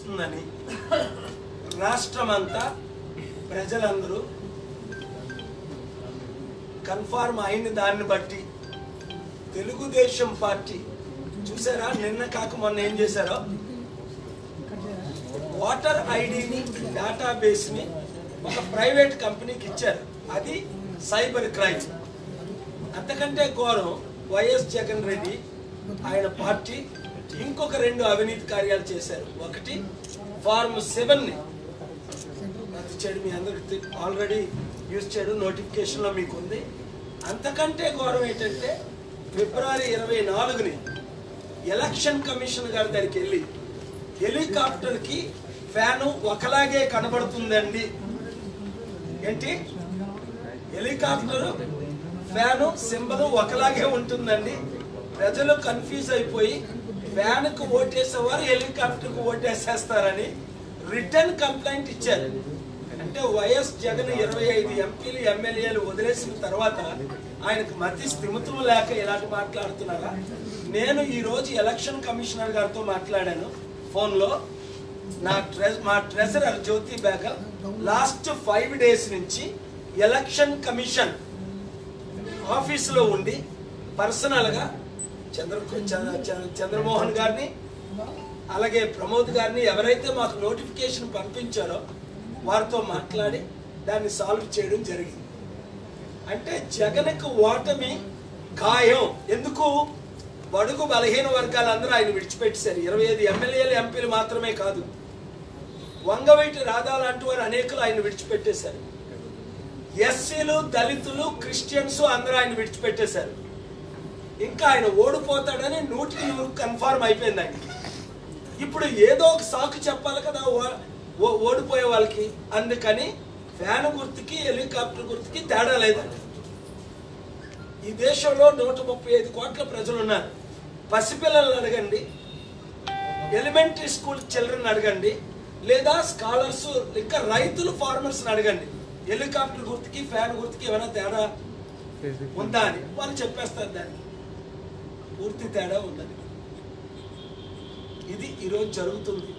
వస్తుందని రాష్ట్రమంతా ప్రజలందరూ కన్ఫర్మ్ అయిన దాన్ని బట్టి తెలుగుదేశం పార్టీ చూసారా, నిన్న కాక మొన్న ఏం చేశారో, వాటర్ ఐడిని డేటాబేస్ని ఒక ప్రైవేట్ కంపెనీకి ఇచ్చారు. అది సైబర్ క్రైమ్. అంతకంటే ఘోరం వైఎస్ జగన్ రెడ్డి ఆయన పార్టీ ఇంకొక 2 అవినీతి కార్యాలు చేశారు. ఒకటి ఫార్మ్ 7ని రద్దు చేయడం, మీ అందరికి ఆల్రెడీ యూజ్ చేయడం నోటిఫికేషన్లో మీకు ఉంది. అంతకంటే ఘోరం ఏంటంటే ఫిబ్రవరి 24ని ఎలక్షన్ కమిషన్ గారి దగ్గరికి వెళ్ళి హెలికాప్టర్కి ఫ్యాను ఒకలాగే కనబడుతుందండి. ఏంటి, హెలికాప్టర్ ఫ్యాను సింబల్ ఒకలాగే ఉంటుందండి, ప్రజలు కన్ఫ్యూజ్ అయిపోయి ఫ్యాన్కు ఓటేసేవారు హెలికాప్టర్కు ఓటేసేస్తారని రిటర్న్ కంప్లైంట్ ఇచ్చారు. అంటే వైఎస్ జగన్ 25 ఎంపీలు ఎమ్మెల్యేలు వదిలేసిన తర్వాత ఆయనకు మతి స్థిమితం లేక ఇలాంటి మాట్లాడుతున్నారా? నేను ఈరోజు ఎలక్షన్ కమిషనర్ గారితో మాట్లాడాను ఫోన్లో. మా ట్రెజరర్ జ్యోతి బేగల్ లాస్ట్ 5 days నుంచి ఎలక్షన్ కమిషన్ ఆఫీసులో ఉండి పర్సనల్గా చంద్రమోహన్ గారిని అలాగే ప్రమోద్ గారిని ఎవరైతే మాకు నోటిఫికేషన్ పంపించారో వారితో మాట్లాడి దాన్ని సాల్వ్ చేయడం జరిగింది. అంటే జగన్కు ఓటమి ఖాయం. ఎందుకు? బడుగు బలహీన వర్గాలందరూ ఆయన విడిచిపెట్టేశారు. 25 ఎమ్మెల్యేలు ఎంపీలు మాత్రమే కాదు, వంగవీటి రాధా లాంటి వారు అనేకులు ఆయన విడిచిపెట్టేశారు. ఎస్సీలు, దళితులు, క్రిస్టియన్స్ అందరూ ఆయన విడిచిపెట్టేశారు. ఇంకా ఆయన ఓడిపోతాడని 100% కన్ఫర్మ్ అయిపోయింది ఆయన. ఇప్పుడు ఏదో ఒక సాకు చెప్పాలి కదా ఓడిపోయే వాళ్ళకి. అందుకని ఫ్యాన్ గుర్తుకి హెలికాప్టర్ గుర్తుకి తేడా లేదండి. ఈ దేశంలో 135 కోట్ల ప్రజలు ఉన్నారు. పసిపిల్లలను అడగండి, ఎలిమెంటరీ స్కూల్ చిల్డ్రన్ అడగండి, లేదా స్కాలర్స్, ఇంకా రైతులు, ఫార్మర్స్ని అడగండి. హెలికాప్టర్ గుర్తుకి ఫ్యాన్ గుర్తుకి ఏమైనా తేడా ఉందా అని వాళ్ళు చెప్పేస్తారు. దాన్ని పూర్తి తేడా ఉన్నది. ఇది ఈరోజు జరుగుతుంది.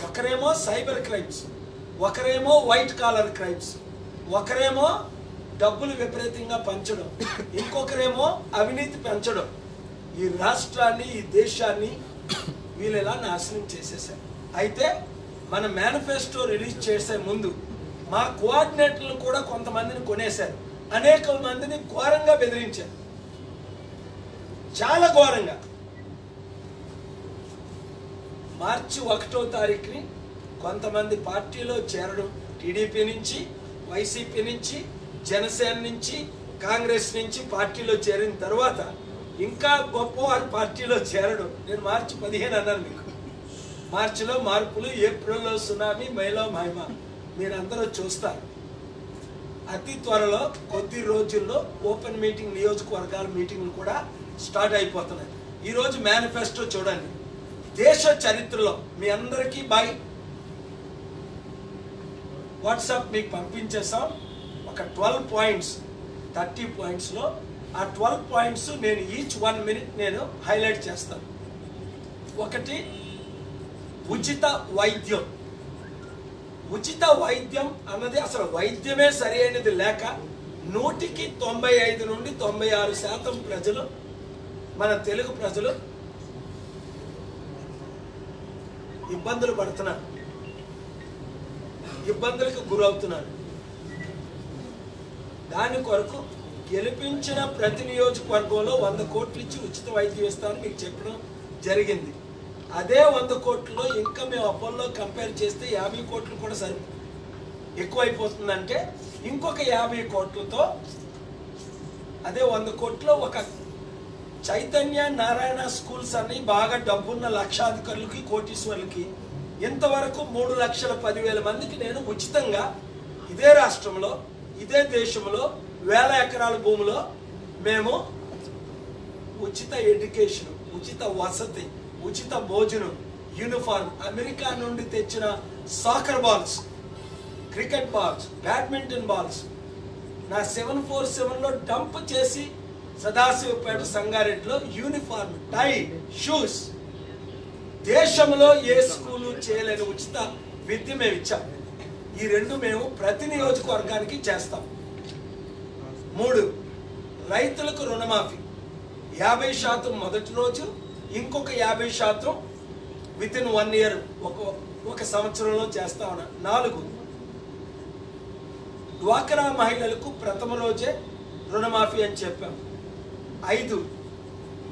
ఒకరేమో సైబర్ క్రైమ్స్, ఒకరేమో వైట్ కాలర్ క్రైమ్స్, ఒకరేమో డబ్బులు విపరీతంగా పంచడం, ఇంకొకరేమో అవినీతి పెంచడం. ఈ రాష్ట్రాన్ని, ఈ దేశాన్ని వీళ్ళు ఎలా నాశనం చేసేసారు. అయితే మన మేనిఫెస్టో రిలీజ్ చేసే ముందు మా కోఆర్డినేటర్లు కూడా కొంతమందిని కొనేశారు. అనేక మందిని ఘోరంగా బెదిరించారు, చాలా ఘోరంగా. మార్చి 1వ తారీఖుని కొంతమంది పార్టీలో చేరడం, టీడీపీ నుంచి, వైసీపీ నుంచి, జనసేన నుంచి, కాంగ్రెస్ నుంచి పార్టీలో చేరిన తర్వాత ఇంకా గొప్పవారు పార్టీలో చేరడం. నేను మార్చి 15 అన్నాను మీకు. మార్చిలో మార్పులు, ఏప్రిల్లో సునామీ, మేలో మహిమ మీరందరూ చూస్తారు. అతి త్వరలో కొద్ది రోజుల్లో ఓపెన్ మీటింగ్, నియోజకవర్గాల మీటింగ్లు కూడా స్టార్ట్ అయిపోతున్నాయి. ఈరోజు మేనిఫెస్టో చూడండి. దేశ చరిత్రలో మీ అందరికీ బై వాట్సాప్ మీకు పంపించేసాం. ఒక 12 పాయింట్స్, 30 పాయింట్స్లో ఆ 12 పాయింట్స్ నేను ఈచ్ 1 minute నేను హైలైట్ చేస్తాను. ఒకటి, ఉచిత వైద్యం. ఉచిత వైద్యం అన్నది అసలు వైద్యమే సరి అయినది లేక 100కి 95 నుండి 96% ప్రజలు, మన తెలుగు ప్రజలు ఇబ్బందులు పడుతున్నారు, ఇబ్బందులకు గురవుతున్నారు. దాని కొరకు గెలిపించిన ప్రతి నియోజకవర్గంలో 100 కోట్లు ఇచ్చి ఉచిత వైద్యం ఇస్తామని మీకు చెప్పడం జరిగింది. అదే 100 కోట్లలో ఇంకా మేము అపోలో కంపేర్ చేస్తే 50 కోట్లు కూడా సరి ఎక్కువైపోతుందంటే ఇంకొక 50 కోట్లతో అదే 100 కోట్లలో ఒక చైతన్య నారాయణ స్కూల్స్ అని బాగా డబ్బున్న లక్షాధికారులకి, కోటీశ్వరులకి ఇంతవరకు 3,10,000 మందికి నేను ఉచితంగా ఇదే రాష్ట్రంలో, ఇదే దేశంలో, 1000 ఎకరాల భూమిలో మేము ఉచిత ఎడ్యుకేషన్, ఉచిత వసతి, ఉచిత భోజనం, యూనిఫార్మ్, అమెరికా నుండి తెచ్చిన soccer balls, cricket balls, badminton balls నా 747లో డంప్ చేసి సదాశివపేట సంగారెడ్డిలో యూనిఫార్మ్, టై, షూస్ దేశంలో ఏ స్కూలు చేయలేని ఉచిత విద్య మేము ఇచ్చాం. ఈ రెండు మేము ప్రతి నియోజకవర్గానికి చేస్తాం. 3, రైతులకు రుణమాఫీ 50% మొదటి రోజు, ఇంకొక 50% వితిన్ 1 year, ఒక సంవత్సరంలో చేస్తా ఉన్నా. 4, డ్వాక్రా మహిళలకు ప్రథమ రోజే రుణమాఫీ అని చెప్పాం. 5,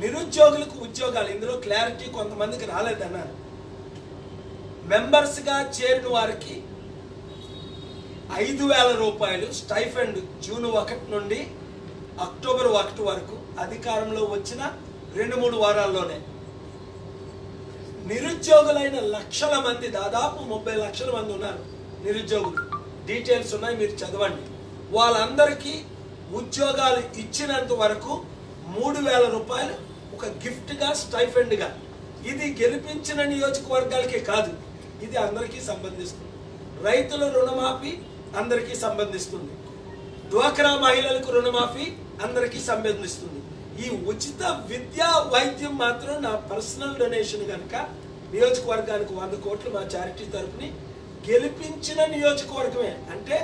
నిరుద్యోగులకు ఉద్యోగాలు. ఇందులో క్లారిటీ కొంతమందికి రాలేదన్నారు. మెంబర్స్గా చేరిన వారికి 5,000 రూపాయలు స్టైఫండ్ జూన్ 1 నుండి అక్టోబర్ 1 వరకు, అధికారంలో వచ్చిన 2-3 వారాల్లోనే. నిరుద్యోగులైన లక్షల మంది, దాదాపు 30 లక్షల మంది ఉన్నారు నిరుద్యోగులు. డీటెయిల్స్ ఉన్నాయి, మీరు చదవండి. వాళ్ళందరికీ ఉద్యోగాలు ఇచ్చినంత వరకు 3,000 రూపాయలు ఒక గిఫ్ట్గా, స్టైఫండ్గా. ఇది గెలిపించిన నియోజకవర్గాలకే కాదు, ఇది అందరికీ సంబంధిస్తుంది. రైతుల రుణమాఫీ అందరికీ సంబంధిస్తుంది. డ్వాక్రా మహిళలకు రుణమాఫీ అందరికీ సంబంధిస్తుంది. ఈ ఉచిత విద్యా వైద్యం మాత్రం నా పర్సనల్ డొనేషన్ కనుక నియోజకవర్గానికి 100 కోట్లు మా చారిటీ తరపుని గెలిపించిన నియోజకవర్గమే. అంటే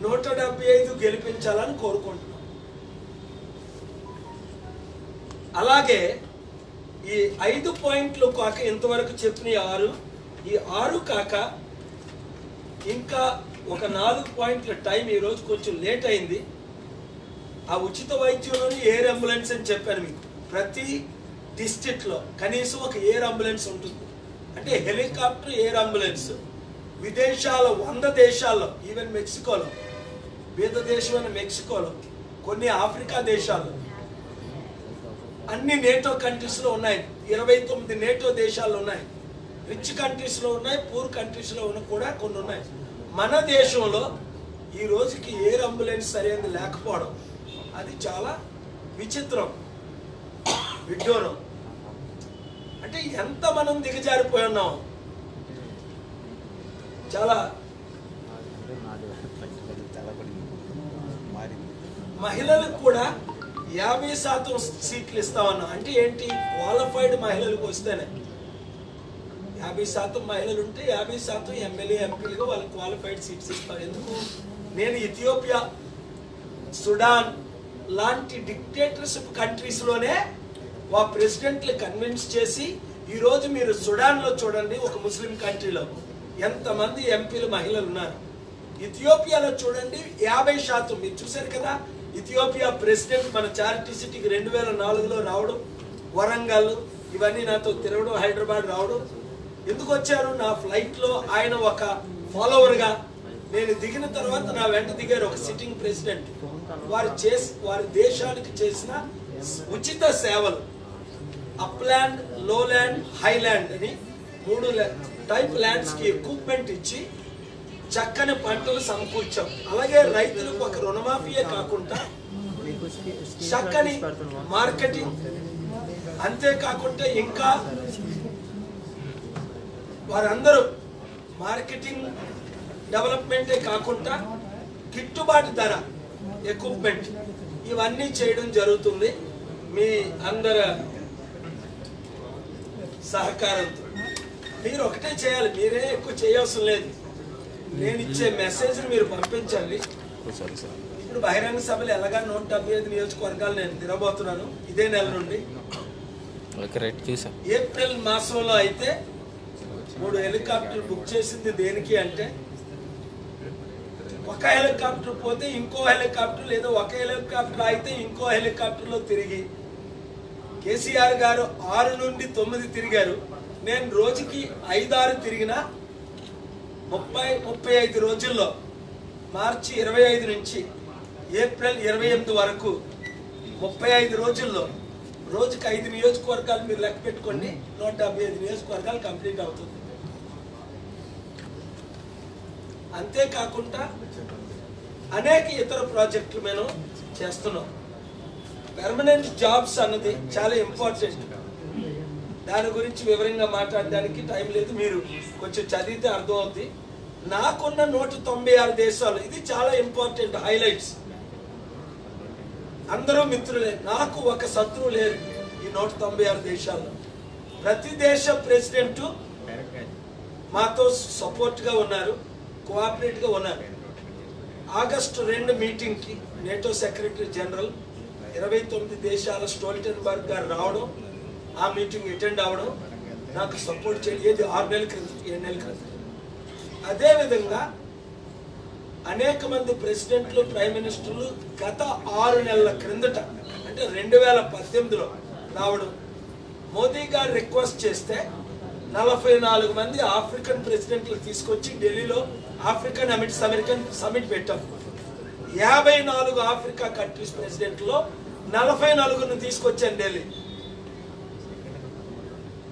175 గెలిపించాలని కోరుకుంటున్నాం. అలాగే ఈ 5 పాయింట్లు కాక ఇంతవరకు చెప్పిన 6, ఈ 6 కాక ఇంకా ఒక 4 పాయింట్ల టైం ఈరోజు కొంచెం లేట్ అయింది. ఆ ఉచిత వైద్యంలోని ఎయిర్ అంబులెన్స్ అని చెప్పాను మీకు. ప్రతి డిస్ట్రిక్ట్లో కనీసం ఒక ఎయిర్ అంబులెన్స్ ఉంటుంది. అంటే హెలికాప్టర్ ఎయిర్ అంబులెన్స్ విదేశాల 100 దేశాల్లో, ఈవెన్ మెక్సికోలో, పేద దేశమైన మెక్సికోలో, కొన్ని ఆఫ్రికా దేశాల్లో, అన్ని నేటో కంట్రీస్లో ఉన్నాయి. 29 నేటో దేశాల్లో ఉన్నాయి. రిచ్ కంట్రీస్లో ఉన్నాయి, పూర్ కంట్రీస్లో కూడా కొన్ని ఉన్నాయి. మన దేశంలో ఈ రోజుకి ఎయిర్ అంబులెన్స్ సరైనది లేకపోవడం అది చాలా విచిత్రం, విడ్డూరం. అంటే ఎంత మనం దిగజారిపోయి ఉన్నాం. చాలా మహిళలకు కూడా 50% సీట్లు ఇస్తామన్నా. అంటే ఏంటి? క్వాలిఫైడ్ మహిళలకు వస్తేనే 50% మహిళలు ఉంటే 50% ఎమ్మెల్యే ఎంపీలుగా వాళ్ళకి క్వాలిఫైడ్ సీట్స్ ఇస్తారు. ఎందుకు? నేను ఇథియోపియా, సుడాన్ లాంటి డిక్టేటర్షిప్ కంట్రీస్లోనే వా ప్రెసిడెంట్లు కన్విన్స్ చేసి, ఈరోజు మీరు సుడాన్లో చూడండి, ఒక ముస్లిం కంట్రీలో ఎంతమంది ఎంపీలు మహిళలు ఉన్నారు. ఇథియోపియాలో చూడండి 50%. మీరు చూశారు కదా, ఇథియోపియా ప్రెసిడెంట్ మన చారిటీ సిటీకి 2004లో రావడం, వరంగల్ ఇవన్నీ నాతో తిరగడం, హైదరాబాద్ రావడం. ఎందుకు వచ్చారు? నా ఫ్లైట్లో ఆయన ఒక ఫాలోవర్గా. నేను దిగిన తర్వాత నా వెంట దిగారు ఒక సిట్టింగ్ ప్రెసిడెంట్. వారి దేశానికి చేసిన ఉచిత సేవలు, అప్లాండ్, లోల్యాండ్, హైలాండ్ అని 3 టైప్ ల్యాండ్స్కి ఎక్విప్మెంట్ ఇచ్చి చక్కని పంటలు సమకూర్చాం. అలాగే రైతులకు ఒక రుణమాఫీయే కాకుండా చక్కని మార్కెటింగ్, అంతేకాకుండా ఇంకా వారందరూ మార్కెటింగ్ డెవలప్మెంటే కాకుండా గిట్టుబాటు ధర, ఎక్విప్మెంట్ ఇవన్నీ చేయడం జరుగుతుంది మీ అందరి సహకారంతో. మీరు ఒకటే చేయాలి, మీరే ఎక్కువ చేయవలసిన లేదు. నేను ఇచ్చే మెసేజ్ మీరు పంపించండి. ఇప్పుడు బహిరంగ సభలు ఎలాగా 175 నియోజకవర్గాలు నేను తిరగబోతున్నాను ఇదే నెల నుండి. ఏప్రిల్ మాసంలో అయితే 3 హెలికాప్టర్లు బుక్ చేసింది. దేనికి అంటే, ఒక హెలికాప్టర్ పోతే ఇంకో హెలికాప్టర్, లేదా ఒక హెలికాప్టర్ అయితే ఇంకో హెలికాప్టర్లో తిరిగి కేసీఆర్ గారు 6 నుండి 9 తిరిగారు. నేను రోజుకి 5-6 తిరిగినా 30-35 రోజుల్లో, మార్చి 25 నుంచి ఏప్రిల్ 28 వరకు 35 రోజుల్లో రోజుకి 5 నియోజకవర్గాలు మీరు లెక్క పెట్టుకోండి. 175 నియోజకవర్గాలు కంప్లీట్ అవుతుంది. అంతేకాకుండా అనేక ఇతర ప్రాజెక్టులు మేము చేస్తున్నాం. పర్మనెంట్ జాబ్స్ అన్నది చాలా ఇంపార్టెంట్. దాని గురించి వివరంగా మాట్లాడడానికి టైం లేదు, మీరు కొంచెం చదివితే అర్థం అవుతుంది. నాకున్న 196 దేశాలు, ఇది చాలా ఇంపార్టెంట్ హైలైట్స్. అందరూ మిత్రులే, నాకు ఒక శత్రువు లేరు ఈ 196 దేశాల్లో. ప్రతి దేశ ప్రెసిడెంట్ మాతో సపోర్ట్గా ఉన్నారు, కోఆపరేట్గా ఉన్నారు. ఆగస్టు 2 మీటింగ్కి నేటో సెక్రటరీ జనరల్ 29 దేశాల స్టోల్టెన్బర్గ్ గారు రావడం, ఆ మీటింగ్ అటెండ్ అవ్వడం, నాకు సపోర్ట్ చేయలేదు. 6 నెలల క్రితం 7 నెలల క్రితం. అదేవిధంగా అనేక మంది ప్రెసిడెంట్లు, ప్రైమ్ మినిస్టర్లు గత 6 నెలల క్రిందట అంటే 2018లో రావడం, మోదీ గారు రిక్వెస్ట్ చేస్తే 44 మంది ఆఫ్రికన్ ప్రెసిడెంట్లు తీసుకొచ్చి ఢిల్లీలో ఆఫ్రికన్ అమెరికన్ సమిట్ పెట్టాం. 54 ఆఫ్రికా కంట్రీస్ ప్రెసిడెంట్లో 44ను తీసుకొచ్చాను ఢిల్లీ.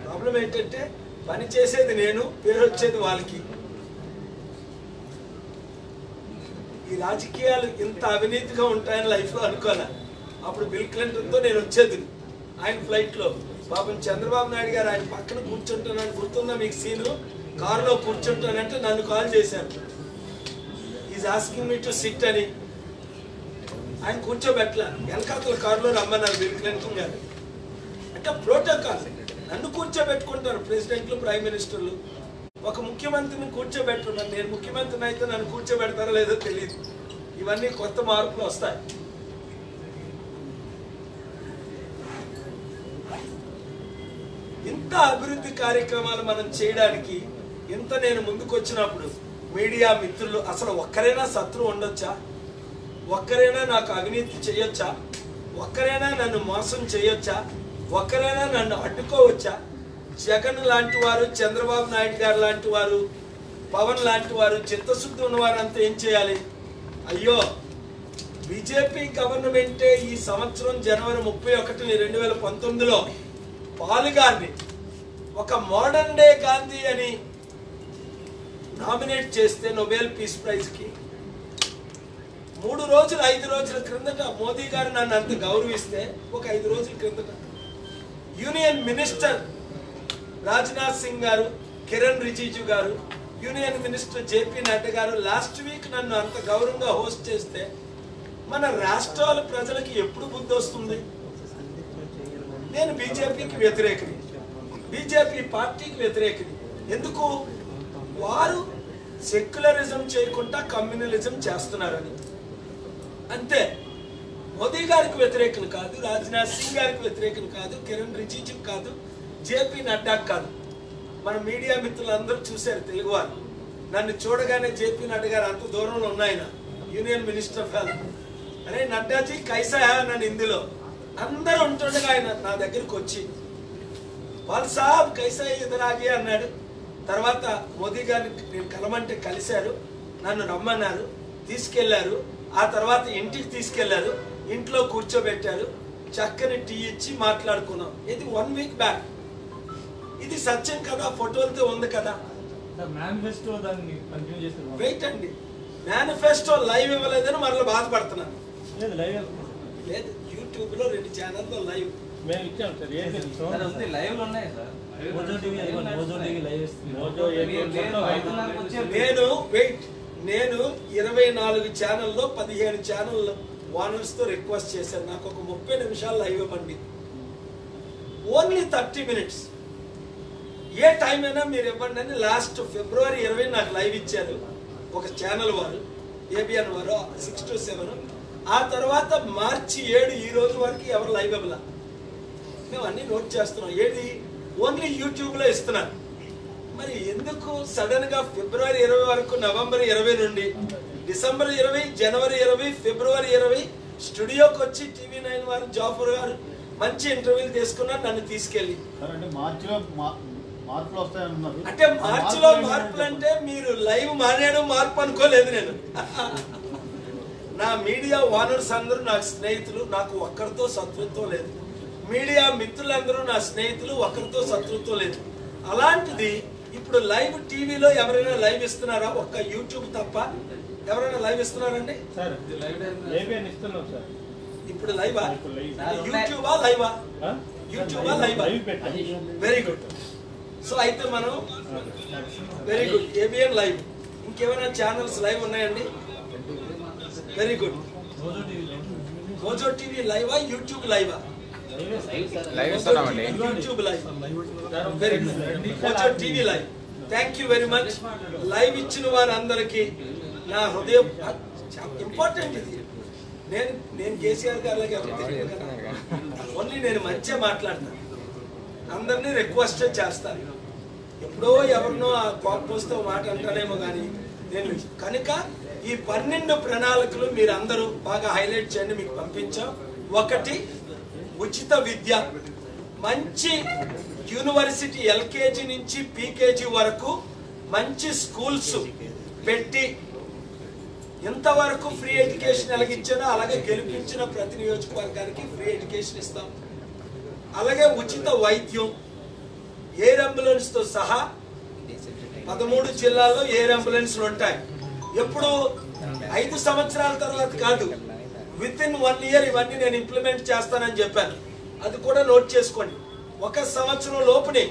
ప్రాబ్లం ఏంటంటే పని చేసేది నేను, పేరు వచ్చేది వాళ్ళకి. ఈ రాజకీయాలు ఇంత అవినీతిగా ఉంటాయని లైఫ్లో అనుకోలే. అప్పుడు బిల్ క్లింటన్తో నేను వచ్చేది ఆయన ఫ్లైట్లో. పాపం చంద్రబాబు నాయుడు గారు ఆయన పక్కన కూర్చుంటానని గుర్తుందా మీకు సీను? కారులో కూర్చుంటానంటే నన్ను కాల్ చేశారు. Is asking me to SIT అని. ఆయన కూర్చోబెట్టలే, వెనకాతల కారులో రమ్మన్నారు బిల్ క్లింటన్ గారు. అంటే ప్రోటోకాల్. నన్ను కూర్చోబెట్టుకుంటారు ప్రెసిడెంట్లు, ప్రైమ్ మినిస్టర్లు. ఒక ముఖ్యమంత్రిని కూర్చోబెట్టుకున్నాను. నేను ముఖ్యమంత్రిని అయితే నన్ను కూర్చోబెడతారో లేదో తెలియదు. ఇవన్నీ కొత్త మార్పులు వస్తాయి. ఇంత అభివృద్ధి కార్యక్రమాలు మనం చేయడానికి ఇంత నేను ముందుకు వచ్చినప్పుడు మీడియా మిత్రులు అసలు ఒక్కరైనా శత్రువు ఉండొచ్చా? ఒక్కరైనా నాకు అవినీతి చేయొచ్చా? ఒక్కరైనా నన్ను మోసం చేయొచ్చా? ఒక్కరైనా నన్ను అడ్డుకోవచ్చా? జగన్ లాంటి వారు, చంద్రబాబు నాయుడు గారు లాంటి వారు, పవన్ లాంటి వారు, చిత్తశుద్ధి ఉన్నవారు అంతా ఏం చేయాలి? అయ్యో, బీజేపీ గవర్నమెంటే ఈ సంవత్సరం జనవరి 31, 2019లో పాల్ గారిని ఒక మోడర్న్ డే గాంధీ అని నామినేట్ చేస్తే నోబెల్ పీస్ ప్రైజ్కి 3 రోజులు 5 రోజుల క్రిందట మోదీ గారు నన్ను అంత గౌరవిస్తే, ఒక 5 రోజుల క్రిందట యూనియన్ మినిస్టర్ రాజ్నాథ్ సింగ్ గారు, కిరణ్ రిజిజు గారు, యూనియన్ మినిస్టర్ జేపీ నడ్డా గారు లాస్ట్ వీక్ నన్ను అంత గౌరవంగా హోస్ట్ చేస్తే మన రాష్ట్రాల ప్రజలకి ఎప్పుడు బుద్ధి వస్తుంది? నేను బీజేపీకి వ్యతిరేకిని, బీజేపీ పార్టీకి వ్యతిరేకిని. ఎందుకు? వారు సెక్యులరిజం చేయకుండా కమ్యూనలిజం చేస్తున్నారని. అంతే. మోదీ గారికి వ్యతిరేకం కాదు, రాజ్నాథ్ సింగ్ గారికి వ్యతిరేకం కాదు, కిరణ్ రిజిజు కాదు, జేపీ నడ్డాకు కాదు. మన మీడియా మిత్రులందరూ చూశారు తెలుగువారు. నన్ను చూడగానే జేపీ నడ్డా గారు అంత దూరంలో ఉన్నాయన, యూనియన్ మినిస్టర్ ఆఫ్ హెల్త్. అరే నడ్డాజీ కైసా హై నన్ను హిందీలో అందరూ ఉంటుండగా ఆయన నా దగ్గరికి వచ్చి పాల్ సాబ్ కైసా ఇద్దరు ఆగి అన్నాడు. తర్వాత మోదీ గారిని నేను కలమంటే కలిశారు, నన్ను రమ్మన్నారు, తీసుకెళ్లారు. ఆ తర్వాత ఇంటికి తీసుకెళ్లారు, ఇంట్లో కూర్చోబెట్టారు, చక్కని టీ ఇచ్చి మాట్లాడుకున్నాం. ఇది 1 వీక్ బ్యాక్. ఇది సత్యం కదా, ఫోటోలతో ఉంది కదా. వెయిట్ అండి, మేనిఫెస్టో లైవ్ ఇవ్వలేదని మరలా బాధపడుతున్నాను. లేదు, యూట్యూబ్ లో 2 ఛానల్లో లైవ్ నేను 24 ఛానల్లో 15 ఛానల్లో ఓనర్స్ తో రిక్వెస్ట్ చేశాను, నాకు ఒక 30 నిమిషాలు లైవ్ ఇవ్వండి. ఓన్లీ 30 minutes, ఏ టైం అయినా మీరు ఇవ్వండి అని. లాస్ట్ ఫిబ్రవరి 20 నాకు లైవ్ ఇచ్చారు ఒక ఛానల్ వారు, ఏబిఎన్ వారు 6 to 7. ఆ తర్వాత మార్చి 7 ఈ రోజు వరకు ఎవరు లైవ్ ఇవ్వాల. మేము అన్ని నోట్ చేస్తున్నాం. ఏది ఓన్లీ యూట్యూబ్లో ఇస్తున్నారు. మరి ఎందుకు సడన్ గా ఫిబ్రవరి 20 వరకు, నవంబర్ 20 నుండి డిసెంబర్ 20, జనవరి 20, ఫిబ్రవరి 20 స్టూడియోకి వచ్చి TV9 వారు, జాఫర్ గారు మంచి ఇంటర్వ్యూలు తీసుకున్నారు నన్ను తీసుకెళ్ళి. అంటే మార్చిలో మార్పులు అంటే మీరు లైవ్ మానేయడం మార్పు అనుకోలేదు నేను. నా మీడియా ఓనర్స్ అందరూ నాకు స్నేహితులు, నాకు ఒక్కరితో శత్రుత్వం లేదు. మీడియా మిత్రులందరూ నా స్నేహితులు, ఒక్కరితో శత్రుత్వం లేదు. అలాంటిది ఇప్పుడు లైవ్ టీవీలో ఎవరైనా లైవ్ ఇస్తున్నారా? ఒక్క యూట్యూబ్ తప్ప ఎవరైనా లైవ్ ఇస్తున్నారండి? ఇప్పుడు లైవా? యూట్యూబా లైవా? యూట్యూబా లైవా? Very good. సో అయితే మనం వెరీ గుడ్, ఏబిఎన్ లైవ్. ఇంకేమైనా ఛానల్స్ లైవ్ ఉన్నాయండి? Very good. మోజో టీవీ లైవా, యూట్యూబ్ లైవా? YouTube live, TV live. Thank you very much. Live ఇచ్చిన వారందరికీ నా హృదయం. ఇంపార్టెంట్ ఇది. నేను కేసీఆర్ గారిలాగా ఓన్లీ నేను మంచిగా మాట్లాడతాను, అందరినీ రిక్వెస్ట్ చేస్తాను. ఎప్పుడో ఎవరినో ఆ కోపం వస్తే మాట అంటానేమో కానీ నేను కనుక ఈ 12 ప్రణాళికలు మీరు అందరూ బాగా హైలైట్ చేయండి. మీకు పంపించాం. ఒకటి, ఉచిత విద్య, మంచి యూనివర్సిటీ ఎల్కేజీ నుంచి పీకేజీ వరకు మంచి స్కూల్స్ పెట్టి ఇంతవరకు ఫ్రీ ఎడ్యుకేషన్ ఎలాగిచ్చానో అలాగే గెలిపించిన ప్రతి నియోజకవర్గానికి ఫ్రీ ఎడ్యుకేషన్ ఇస్తాం. అలాగే ఉచిత వైద్యం, ఎయిర్ అంబులెన్స్ తో సహా 13 జిల్లాల్లో ఎయిర్ అంబులెన్స్లు ఉంటాయి. ఎప్పుడు 5 సంవత్సరాల తర్వాత కాదు, విత్ ఇన్ 1 ఇయర్ ఇవన్నీ నేను ఇంప్లిమెంట్ చేస్తానని చెప్పాను. అది కూడా నోట్ చేసుకోండి. 1 సంవత్సరం లోపునే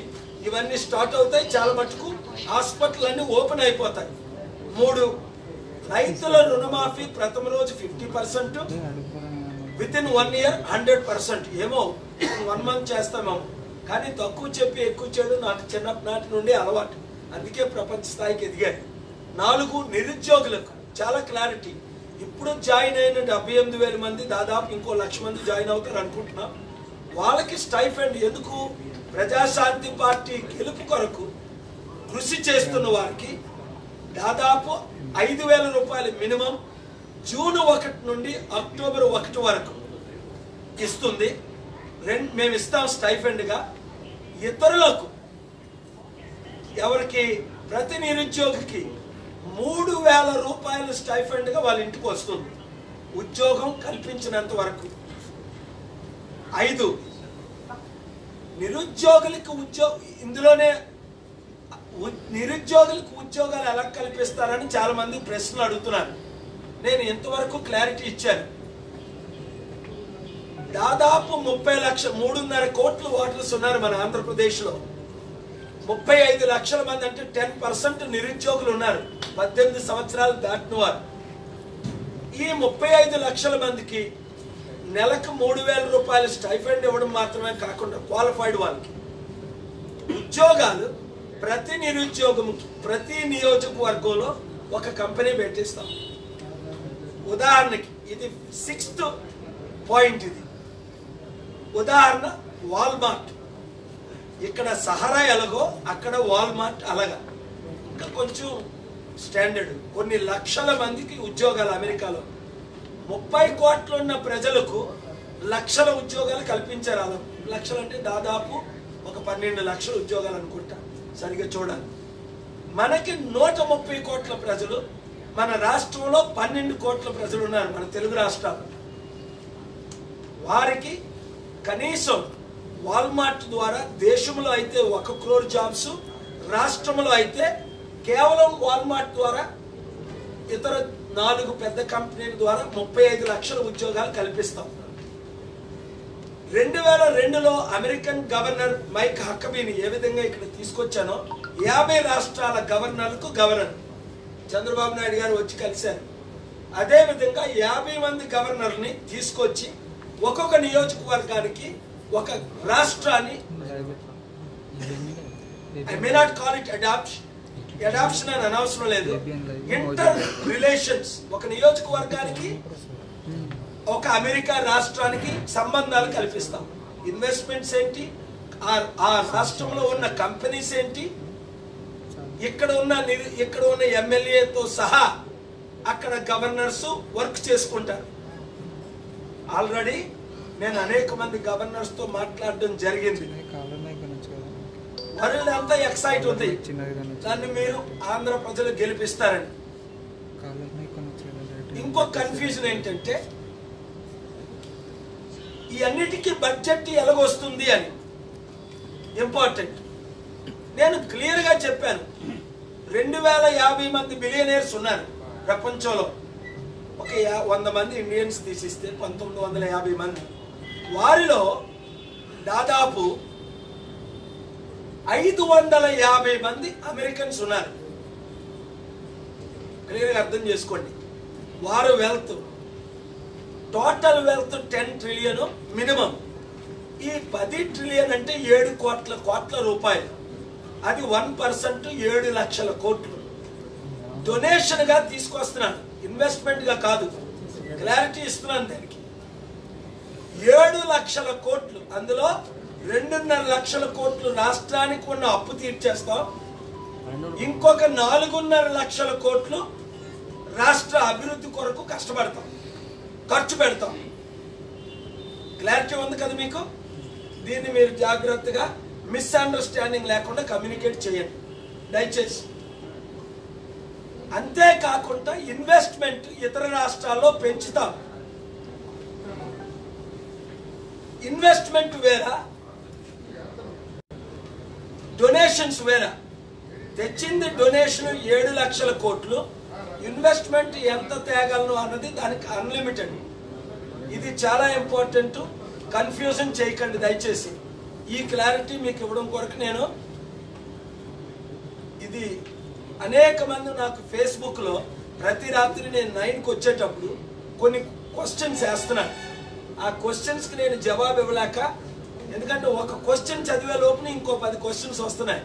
ఇవన్నీ స్టార్ట్ అవుతాయి. చాలా మటుకు హాస్పిటల్ అన్ని ఓపెన్ అయిపోతాయి. 3, రైతుల రుణమాఫీ ప్రథమ రోజు 50%, విత్ ఇన్ 1 ఇయర్ 100%. ఏమో 1 మంత్ చేస్తామేమో, కానీ తక్కువ చెప్పి ఎక్కువ చేయడం నాకు చిన్ననాటి నుండి అలవాటు. అందుకే ప్రపంచ స్థాయికి ఎదిగాను. 4, నిరుద్యోగులకు చాలా క్లారిటీ. ఇప్పుడు జాయిన్ అయిన 78,000 మంది, దాదాపు ఇంకో 1,00,000 మంది జాయిన్ అవుతారు అనుకుంటున్నాం. వాళ్ళకి స్టైఫండ్. ఎందుకు? ప్రజాశాంతి పార్టీ గెలుపు కొరకు కృషి చేస్తున్న వారికి దాదాపు 5,000 రూపాయలు మినిమం జూన్ 1 నుండి అక్టోబర్ 1 వరకు ఇస్తుంది. మేము ఇస్తాం స్టైఫండ్గా. ఇతరులకు ఎవరికి ప్రతి నిరుద్యోగికి 3,000 రూపాయలు స్టైఫండ్గా వాళ్ళ ఇంటికి వస్తుంది, ఉద్యోగం కల్పించినంత వరకు. 5, నిరుద్యోగులకు ఇందులోనే నిరుద్యోగులకు ఉద్యోగాలు ఎలా కల్పిస్తారని చాలా మంది ప్రశ్నలు అడుగుతున్నారు. నేను ఇంతవరకు క్లారిటీ ఇచ్చాను. దాదాపు 30 లక్షల 3.5 కోట్ల ఓటర్స్ ఉన్నారు మన ఆంధ్రప్రదేశ్లో. 35 లక్షల మంది అంటే 10% నిరుద్యోగులు ఉన్నారు, 18 సంవత్సరాలు దాటిన వారు. ఈ 35 లక్షల మందికి నెలకు 3,000 రూపాయలు స్టైఫండ్ ఇవ్వడం మాత్రమే కాకుండా క్వాలిఫైడ్ వాళ్ళకి ఉద్యోగాలు ప్రతి నిరుద్యోగముకి ప్రతి నియోజకవర్గంలో ఒక కంపెనీ పెట్టిస్తాం. ఉదాహరణకి ఇది 6th పాయింట్. ఇది ఉదాహరణ వాల్మార్ట్. ఇక్కడ సహారా ఎలాగో అక్కడ వాల్మార్ట్ అలాగా, ఇంకా కొంచెం స్టాండర్డ్. కొన్ని లక్షల మందికి ఉద్యోగాలు అమెరికాలో. 30 కోట్లు ఉన్న ప్రజలకు లక్షల ఉద్యోగాలు కల్పించారు. అలా లక్షలు అంటే దాదాపు ఒక 12 లక్షల ఉద్యోగాలు అనుకుంటా, సరిగ్గా చూడాలి. మనకి 130 కోట్ల ప్రజలు, మన రాష్ట్రంలో 12 కోట్ల ప్రజలు ఉన్నారు మన తెలుగు రాష్ట్రాలు. వారికి కనీసం వాల్మార్ట్ ద్వారా దేశంలో అయితే 1 crore జాబ్స్, రాష్ట్రంలో అయితే కేవలం వాల్మార్ట్ ద్వారా ఇతర 4 పెద్ద కంపెనీల ద్వారా 35 లక్షల ఉద్యోగాలు కల్పిస్తాం. 2002లో అమెరికన్ గవర్నర్ మైక్ హక్కబీని ఏ విధంగా ఇక్కడ తీసుకొచ్చానో 50 రాష్ట్రాల గవర్నర్లకు గవర్నర్ చంద్రబాబు నాయుడు గారు వచ్చి కలిశారు. అదేవిధంగా 50 మంది గవర్నర్ని తీసుకొచ్చి ఒక్కొక్క నియోజకవర్గానికి ఒక రాష్ట్రాన్ని, I may not call it adoption అని అనవసరం లేదు, ఇంటర్ రిలేషన్స్, ఒక నియోజకవర్గానికి ఒక అమెరికా రాష్ట్రానికి సంబంధాలు కల్పిస్తాం. ఇన్వెస్ట్మెంట్స్ ఏంటి, ఆ రాష్ట్రంలో ఉన్న కంపెనీస్ ఏంటి, ఇక్కడ ఉన్న ఎమ్మెల్యేతో సహా అక్కడ గవర్నర్స్ వర్క్ చేసుకుంటారు. ఆల్రెడీ నేను అనేక మంది గవర్నర్స్ తో మాట్లాడడం జరిగింది. వరల్డ్ అంతా ఎక్సైట్ ఉంది, దాన్ని మీరు ఆంధ్ర ప్రజలు గెలిపిస్తారని. ఇంకో కన్ఫ్యూజన్ ఏంటంటే ఈ అన్నిటికీ బడ్జెట్ ఎలాగొస్తుంది అని. ఇంపార్టెంట్. నేను క్లియర్గా చెప్పాను, 2050 మంది బిలియనీర్స్ ఉన్నారు ప్రపంచంలో. ఒక 100 మంది ఇండియన్స్ తీసిస్తే 1950 మంది. వారిలో దాదాపు 550 మంది అమెరికన్స్ ఉన్నారు. క్లియర్గా అర్థం చేసుకోండి. వారు wealth, total wealth 10 trillion minimum. ఈ 10 ట్రిలియన్ అంటే 7 కోట్ల రూపాయలు. అది 1% 7 లక్షల కోట్లు డొనేషన్ గా తీసుకొస్తున్నాను, ఇన్వెస్ట్మెంట్ గా కాదు. క్లారిటీ ఇస్తున్నాను దానికి. 7 లక్షల కోట్లు, అందులో 2.5 లక్షల కోట్లు రాష్ట్రానికి ఉన్న అప్పు తీర్చేస్తాం. ఇంకొక 4.5 లక్షల కోట్లు రాష్ట్ర అభివృద్ధి కొరకు కష్టపడతాం, ఖర్చు పెడతాం. క్లారిటీ ఉంది కదా మీకు? దీన్ని మీరు జాగ్రత్తగా మిస్అండర్స్టాండింగ్ లేకుండా కమ్యూనికేట్ చేయండి దయచేసి. అంతేకాకుండా ఇన్వెస్ట్మెంట్ ఇతర రాష్ట్రాల్లో పెంచుతాం. ఇన్వెస్ట్మెంట్ వేరా, డొనేషన్స్ వేరా. తెచ్చింది డొనేషన్ 7 లక్షల కోట్లు, ఇన్వెస్ట్మెంట్ ఎంత తేగలను అన్నది దానికి అన్లిమిటెడ్. ఇది చాలా ఇంపార్టెంట్, కన్ఫ్యూజన్ చేయకండి దయచేసి. ఈ క్లారిటీ మీకు ఇవ్వడం కొరకు నేను ఇది అనేక మంది నాకు ఫేస్బుక్లో ప్రతి రాత్రి నేను 9కి వచ్చేటప్పుడు కొన్ని క్వశ్చన్స్ వేస్తున్నాను. ఆ క్వశ్చన్స్కి నేను జవాబు ఇవ్వలేక, ఎందుకంటే ఒక క్వశ్చన్ చదివే లోపున ఇంకో 10 క్వశ్చన్స్ వస్తున్నాయి.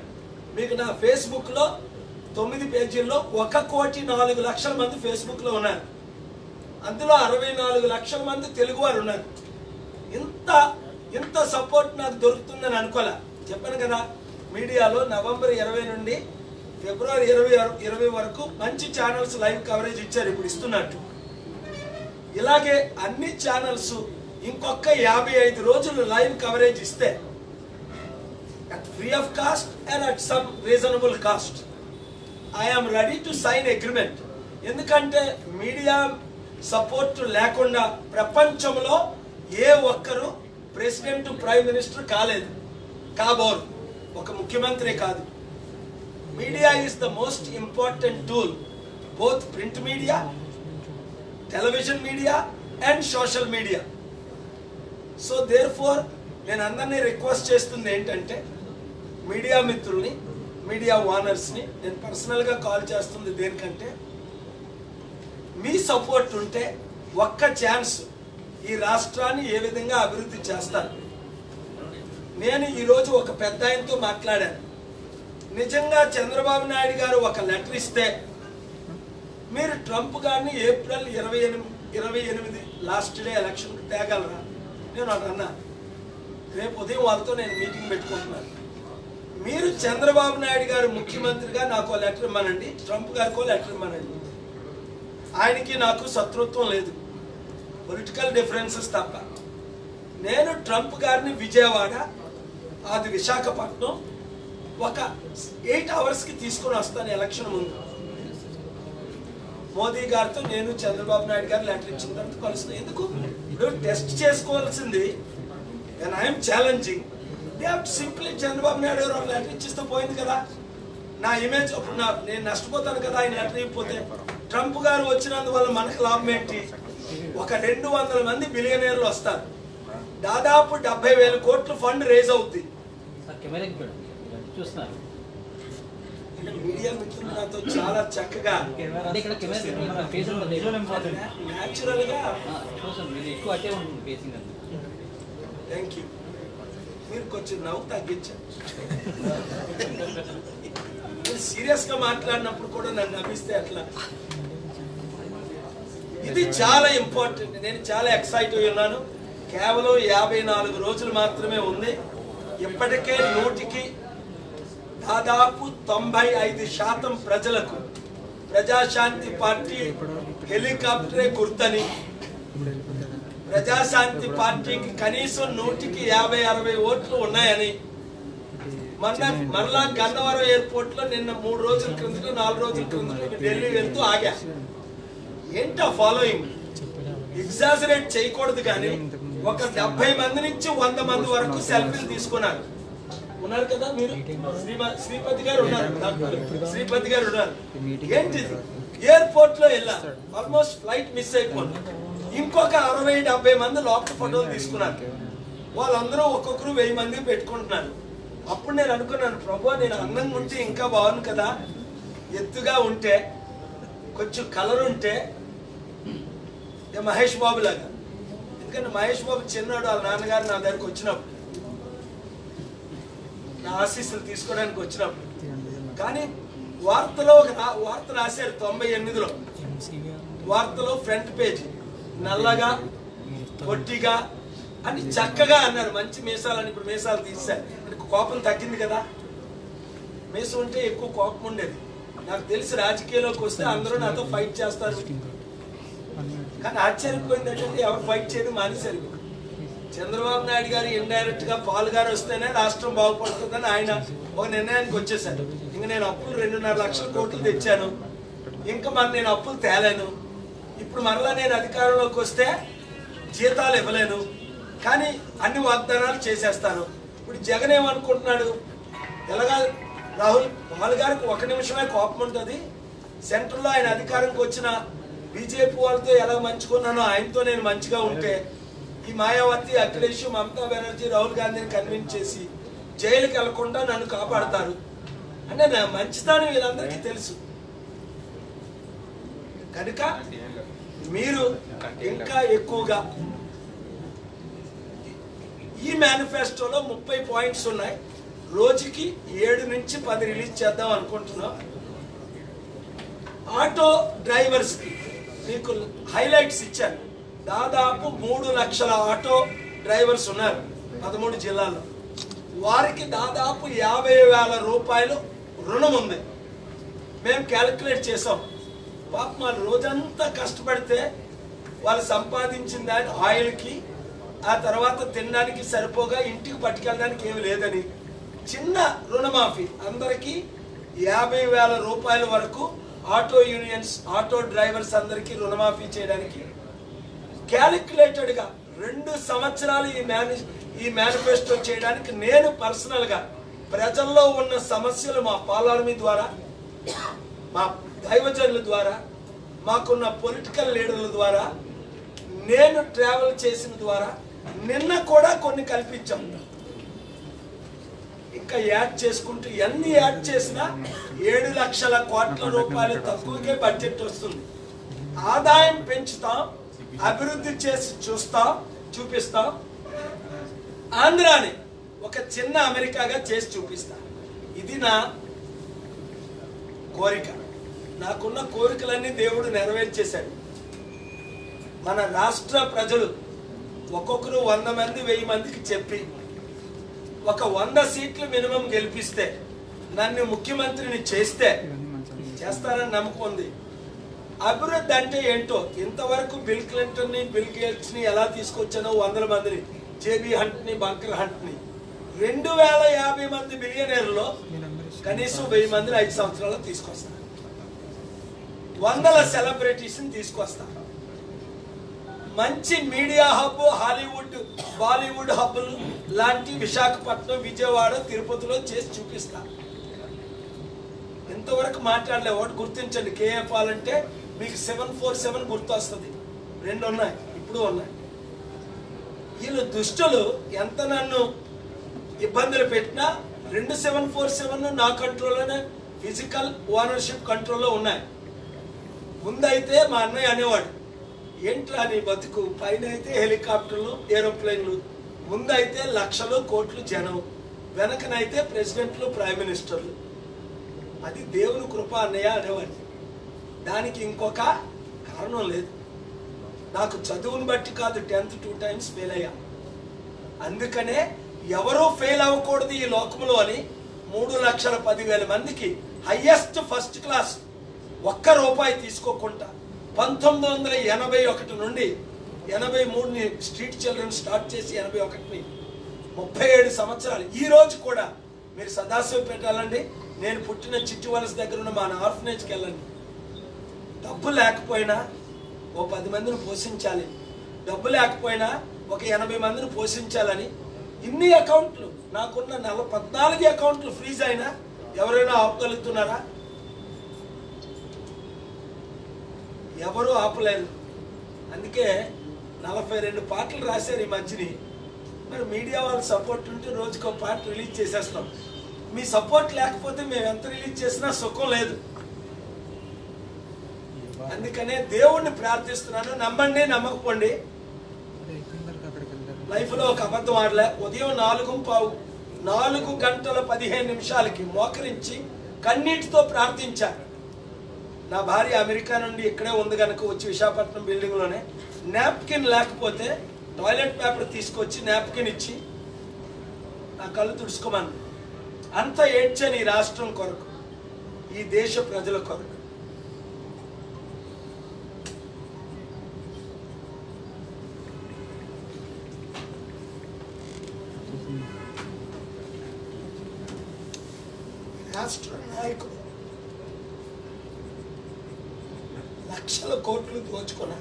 మీకు నా ఫేస్బుక్లో 9 పేజీల్లో 1,04,00,000 మంది ఫేస్బుక్లో ఉన్నారు. అందులో 64 లక్షల మంది తెలుగు వారు ఉన్నారు. ఇంత సపోర్ట్ నాకు దొరుకుతుందని అనుకోలే. చెప్పాను కదా, మీడియాలో నవంబర్ 20 నుండి ఫిబ్రవరి 20 వరకు మంచి ఛానల్స్ లైవ్ కవరేజ్ ఇచ్చారు, ఇప్పుడు ఇస్తున్నట్టు. ఇలాగే అన్ని ఛానల్స్ ఇంకొక 55 రోజులు లైవ్ కవరేజ్ ఇస్తే at free of cost and at some reasonable cost I'm ready to sign agreement. ఎందుకంటే మీడియా సపోర్ట్ లేకుండా ప్రపంచంలో ఏ ఒక్కరు ప్రెసిడెంట్ ప్రైమ్ మినిస్టర్ కాలేదు, కాబోరు. ఒక ముఖ్యమంత్రి కాదు. Media is the most important tool, both print media, television media and social media. So therefore నేను అందరినీ రిక్వెస్ట్ చేస్తుంది ఏంటంటే, మీడియా మిత్రుల్ని, మీడియా ఓనర్స్ని నేను పర్సనల్గా కాల్ చేస్తుంది దేనికంటే, మీ సపోర్ట్ ఉంటే ఒక్క ఛాన్స్ ఈ రాష్ట్రాన్ని ఏ విధంగా అభివృద్ధి చేస్తాను. నేను ఈరోజు ఒక పెద్ద ఆయనతో మాట్లాడాను. నిజంగా చంద్రబాబు నాయుడు గారు ఒక లెటర్ ఇస్తే మీరు ట్రంప్ గారిని ఏప్రిల్ 28 లాస్ట్ డే ఎలక్షన్ తేగలరా? నేను అన్నా, రేపు ఉదయం వాళ్ళతో నేను మీటింగ్ పెట్టుకుంటున్నాను. మీరు చంద్రబాబు నాయుడు గారు ముఖ్యమంత్రిగా నాకు లెటర్ ఇమ్మనండి, ట్రంప్ గారికో లెటర్ ఇమ్మనండి. ఆయనకి నాకు శత్రుత్వం లేదు, పొలిటికల్ డిఫరెన్సెస్ తప్ప. నేను ట్రంప్ గారిని విజయవాడ, అది విశాఖపట్నం ఒక 8 అవర్స్కి తీసుకుని వస్తాను ఎలక్షన్ ముందు. మోదీ గారితో నేను చంద్రబాబు నాయుడు గారు లెటర్ ఇచ్చిన తర్వాత కలుస్తాను. ఎందుకు? ఇప్పుడు టెస్ట్ చేసుకోవాల్సింది and I'm challenging they have simply Chandrababu Naidu గారు ఒక లెటర్ ఇచ్చిస్తే పోయింది కదా. నా ఇమేజ్ అప్పుడు నేను నష్టపోతాను కదా ఆయన లెటర్ ఇవ్వకపోతే. ట్రంప్ గారు వచ్చినందువల్ల మనకు లాభం ఏంటి? ఒక 200 మంది బిలియనీర్లు వస్తారు, దాదాపు 70,000 కోట్ల ఫండ్ రేజ్ అవుద్ది. మీడియా మిత్రులు నాతో చాలా చక్కగా న్యాచురల్ గా థ్యాంక్ యూ. మీరు కొంచెం నవ్వు తగ్గించారు. సీరియస్ గా మాట్లాడినప్పుడు కూడా నన్ను నవ్విస్తే అట్లా. ఇది చాలా ఇంపార్టెంట్. నేను చాలా ఎక్సైట్ అయి ఉన్నాను. కేవలం 54 రోజులు మాత్రమే ఉంది. ఇప్పటికే 100కి దాదాపు 95% ప్రజలకు ప్రజాశాంతి పార్టీ హెలికాప్టరే గుర్తని, ప్రజాశాంతి పార్టీకి కనీసం 100కి 50-60 ఓట్లు ఉన్నాయని, మరలా గన్నవరం ఎయిర్పోర్ట్ లో నిన్న 3 రోజుల క్రిందట 4 రోజుల క్రిందట ఢిల్లీ వెళ్తూ ఆగా. ఏంటా ఫాలోయింగ్? ఎగ్జాజరేట్ చేయకూడదు కానీ ఒక 70 మంది నుంచి 100 మంది వరకు సెల్ఫీలు తీసుకున్నారు. ఉన్నారు కదా మీరు, శ్రీపతి గారు ఉన్నారు, శ్రీపతి గారు ఉన్నారు. ఏంటిది? ఎయిర్పోర్ట్ లో వెళ్ళా, ఆల్మోస్ట్ ఫ్లైట్ మిస్ అయిపోయింది. ఇంకొక 60-70 మంది లోపల ఫోటోలు తీసుకున్నారు. వాళ్ళందరూ ఒక్కొక్కరు 1000 మంది పెట్టుకుంటున్నారు. అప్పుడు నేను అనుకున్నాను, ప్రభు నేను అందంగా ఉంటే ఇంకా బాగుంది కదా, ఎత్తుగా ఉంటే, కొంచెం కలర్ ఉంటే మహేష్ బాబు లాగా. ఎందుకంటే మహేష్ బాబు చిన్నాడు, వాళ్ళ నాన్నగారు నా దగ్గరకు వచ్చినప్పుడు నా ఆశీస్సులు తీసుకోవడానికి వచ్చినప్పుడు. కానీ వార్తలో ఒక వార్త రాశారు 98లో. వార్తలో ఫ్రంట్ పేజ్ నల్లగా పొట్టిగా అని చక్కగా అన్నారు. మంచి మీసాలని ఇప్పుడు మీసాలు తీశారు. కోపం తగ్గింది కదా. మీసం ఉంటే ఎక్కువ కోపం ఉండేది. నాకు తెలిసి రాజకీయాల్లోకి వస్తే అందరూ నాతో ఫైట్ చేస్తారు. కానీ ఆశ్చర్యపోయింది ఏంటంటే ఎవరు ఫైట్ చేయడం మానేశారు. చంద్రబాబు నాయుడు గారు ఇండైరెక్ట్ గా పాల్ గారు వస్తేనే రాష్ట్రం బాగుపడుతుందని ఆయన ఒక నిర్ణయానికి వచ్చేసారు. ఇంకా నేను అప్పులు 2.5 లక్షల కోట్లు తెచ్చాను, ఇంకా మరి నేను అప్పులు తేలేను, ఇప్పుడు మరలా నేను అధికారంలోకి వస్తే జీతాలు ఇవ్వలేను, కానీ అన్ని వాగ్దానాలు చేసేస్తాను. ఇప్పుడు జగన్ ఏమనుకుంటున్నాడు, ఎలాగా రాహుల్ పాల్ గారికి 1 నిమిషమే కోపం ఉంటుంది, సెంట్రల్లో ఆయన అధికారంకి వచ్చిన బీజేపీ వాళ్ళతో ఎలా మంచుకున్నానో ఆయనతో నేను మంచిగా ఉంటే ఈ మాయావతి, అఖిలేష్, మమతా బెనర్జీ, రాహుల్ గాంధీని కన్విన్స్ చేసి జైలుకి వెళ్లకుండా నన్ను కాపాడతారు అంటే నా మంచితనం వీళ్ళందరికీ తెలుసు. కనుక మీరు ఇంకా ఎక్కువగా ఈ మేనిఫెస్టోలో 30 పాయింట్స్ ఉన్నాయి. రోజుకి 7 నుంచి 10 రిలీజ్ చేద్దాం అనుకుంటున్నాం. ఆటో డ్రైవర్స్ కి మీకు హైలైట్స్ ఇచ్చాను. దాదాపు 3 లక్షల ఆటో డ్రైవర్స్ ఉన్నారు 13 జిల్లాల్లో. వారికి దాదాపు 50,000 రూపాయలు రుణం ఉంది. మేము క్యాలిక్యులేట్ చేసాం. పాపం వాళ్ళు రోజంతా కష్టపడితే వాళ్ళు సంపాదించిన దాని ఆయిల్కి, ఆ తర్వాత తినడానికి సరిపోగా ఇంటికి పట్టుకెళ్ళడానికి ఏమి లేదని చిన్న రుణమాఫీ అందరికీ 50,000 రూపాయల వరకు ఆటో యూనియన్స్, ఆటో డ్రైవర్స్ అందరికీ రుణమాఫీ చేయడానికి క్యాలిక్యులేటెడ్ గా 2 సంవత్సరాలు ఈ మేనిఫెస్టో చేయడానికి నేను పర్సనల్ గా ప్రజల్లో ఉన్న సమస్యలు మా పాలార్మీ ద్వారా, మా దైవజనుల ద్వారా, మాకున్న పొలిటికల్ లీడర్ల ద్వారా, నేను ట్రావెల్ చేసిన ద్వారా నిన్న కూడా కొన్ని కల్పించాం. ఇంకా యాడ్ చేసుకుంటూ ఎన్ని యాడ్ చేసినా 7 లక్షల కోట్ల రూపాయలు తక్కువకే బడ్జెట్ వస్తుంది. ఆదాయం పెంచుతాం, అభివృద్ధి చేసి చూపిస్తాం. ఆంధ్రాని ఒక చిన్న అమెరికాగా చేసి చూపిస్తా. ఇది నా కోరిక. నాకున్న కోరికలన్నీ దేవుడు నెరవేర్చేశాడు. మన రాష్ట్ర ప్రజలు ఒక్కొక్కరు 100 మంది 1000 మందికి చెప్పి ఒక 100 సీట్లు మినిమం గెలిపిస్తే, నన్ను ముఖ్యమంత్రిని చేస్తే చేస్తారని నమ్మకం ఉంది. అభివృద్ధి అంటే ఏంటో ఇంతవరకు బిల్ క్లింటన్ ని, బిల్ గేట్స్ ని ఎలా తీసుకొచ్చానో 100 మందిని, జేబీ హంట్ ని, బంకర్ హంట్ ని, 2050 మంది బిలియనీర్లో కనీసం 1000 మందిని 5 సంవత్సరాల్లో తీసుకొస్తా. 100 సెలబ్రిటీస్ ని తీసుకొస్తా. మంచి మీడియా హబ్, హాలీవుడ్, బాలీవుడ్ హబ్బులు లాంటి విశాఖపట్నం, విజయవాడ, తిరుపతిలో చేసి చూపిస్తా. ఇంతవరకు మాట్లాడలే. ఒకటి గుర్తించండి, కేఏ పాల్ అంటే మీకు 747 గుర్తు వస్తుంది. 2 ఉన్నాయి, ఇప్పుడు ఉన్నాయి. వీళ్ళు దుష్టులు ఎంత నన్ను ఇబ్బందులు పెట్టినా 2 747 నా కంట్రోల్లోనే, ఫిజికల్ ఓనర్షిప్ కంట్రోల్లో ఉన్నాయి. ముందైతే మా అన్నయ్య అనేవాడు, ఏంట్రా నీ బతుకు, పైన అయితే హెలికాప్టర్లు, ఏరోప్లేన్లు, ముందైతే లక్షలు కోట్లు జనం, వెనకనైతే ప్రెసిడెంట్లు, ప్రైమ్ మినిస్టర్లు. అది దేవుని కృప అన్నయ్య అనేవాడిని. దానికి ఇంకొక కారణం లేదు. నాకు చదువుని బట్టి కాదు, 10th 2 times ఫెయిల్ అయ్యా. అందుకనే ఎవరూ ఫెయిల్ అవ్వకూడదు ఈ లోకంలో అని 3,10,000 మందికి హైయెస్ట్ ఫస్ట్ క్లాస్ ₹1 తీసుకోకుండా 1981 నుండి 83ని స్ట్రీట్ చిల్డ్రన్ స్టార్ట్ చేసి 81ని 37 సంవత్సరాలు. ఈ రోజు కూడా మీరు సదాశివపేట వెళ్ళండి, నేను పుట్టిన చిట్టి వలస దగ్గర ఉన్న మా ఆర్ఫనేజ్కి వెళ్ళండి. డబ్బు లేకపోయినా ఓ 10 మందిని పోషించాలి, డబ్బు లేకపోయినా ఒక 80 మందిని పోషించాలని ఇన్ని అకౌంట్లు, నాకున్న 14 అకౌంట్లు ఫ్రీజ్ అయినా ఎవరైనా ఆపగలుగుతున్నారా? ఎవరు ఆపలేరు. అందుకే 42 పాటలు రాశారు ఈ మధ్యని. మరి మీడియా వాళ్ళ సపోర్ట్ ఉంటే రోజుకో పాట రిలీజ్ చేసేస్తాం. మీ సపోర్ట్ లేకపోతే మేము ఎంత రిలీజ్ చేసినా సుఖం లేదు. అందుకనే దేవుణ్ణి ప్రార్థిస్తున్నాను. నమ్మండి, నమ్మకపోండి. లైఫ్లో ఒక అబద్ధం ఆడలే. ఉదయం 4:15 4 గంటల 15 నిమిషాలకి మోకరించి కన్నీటితో ప్రార్థించారు. నా భార్య అమెరికా నుండి ఇక్కడే ఉంది కనుక వచ్చి విశాఖపట్నం బిల్డింగ్లోనే నాప్కిన్ లేకపోతే టాయిలెట్ పేపర్ తీసుకొచ్చి నాప్కిన్ ఇచ్చి నా కళ్ళు తుడుచుకోమని. అంత ఏడ్చాను ఈ రాష్ట్రం కొరకు, ఈ దేశ ప్రజల కొరకు. రాష్ట్ర నాయకుడు లక్షల కోట్లు దోచుకున్నా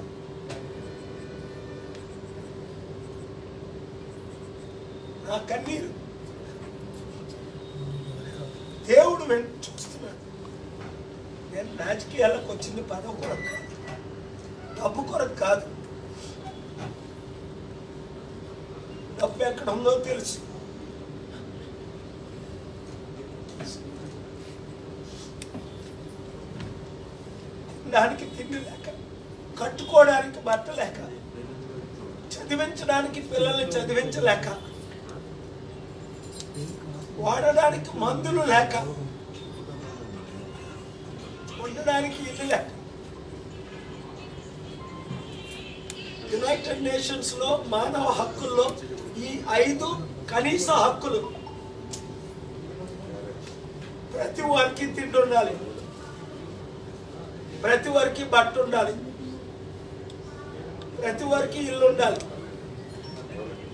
నా కన్నీరు దేవుడు చూస్తున్నాడు. నేను రాజకీయాలకు వచ్చింది పదవి కొరకు కాదు, డబ్బు కొరకు కాదు. డబ్బు ఎక్కడ ఉందో తెలుసు. దానికి తిండి లేక, కట్టుకోవడానికి బట్ట లేక, చదివించడానికి పిల్లల్ని చదివించలేక, వాడడానికి మందులు లేక, ఉండడానికి ఇల్లు లేక, యునైటెడ్ నేషన్స్ లో మానవ హక్కుల్లో ఈ 5 కనీస హక్కులు ప్రతి వారికి తిండి ఉండాలి, ప్రతి వారికి బట్ట ఉండాలి, ప్రతి వారికి ఇల్లు ఉండాలి,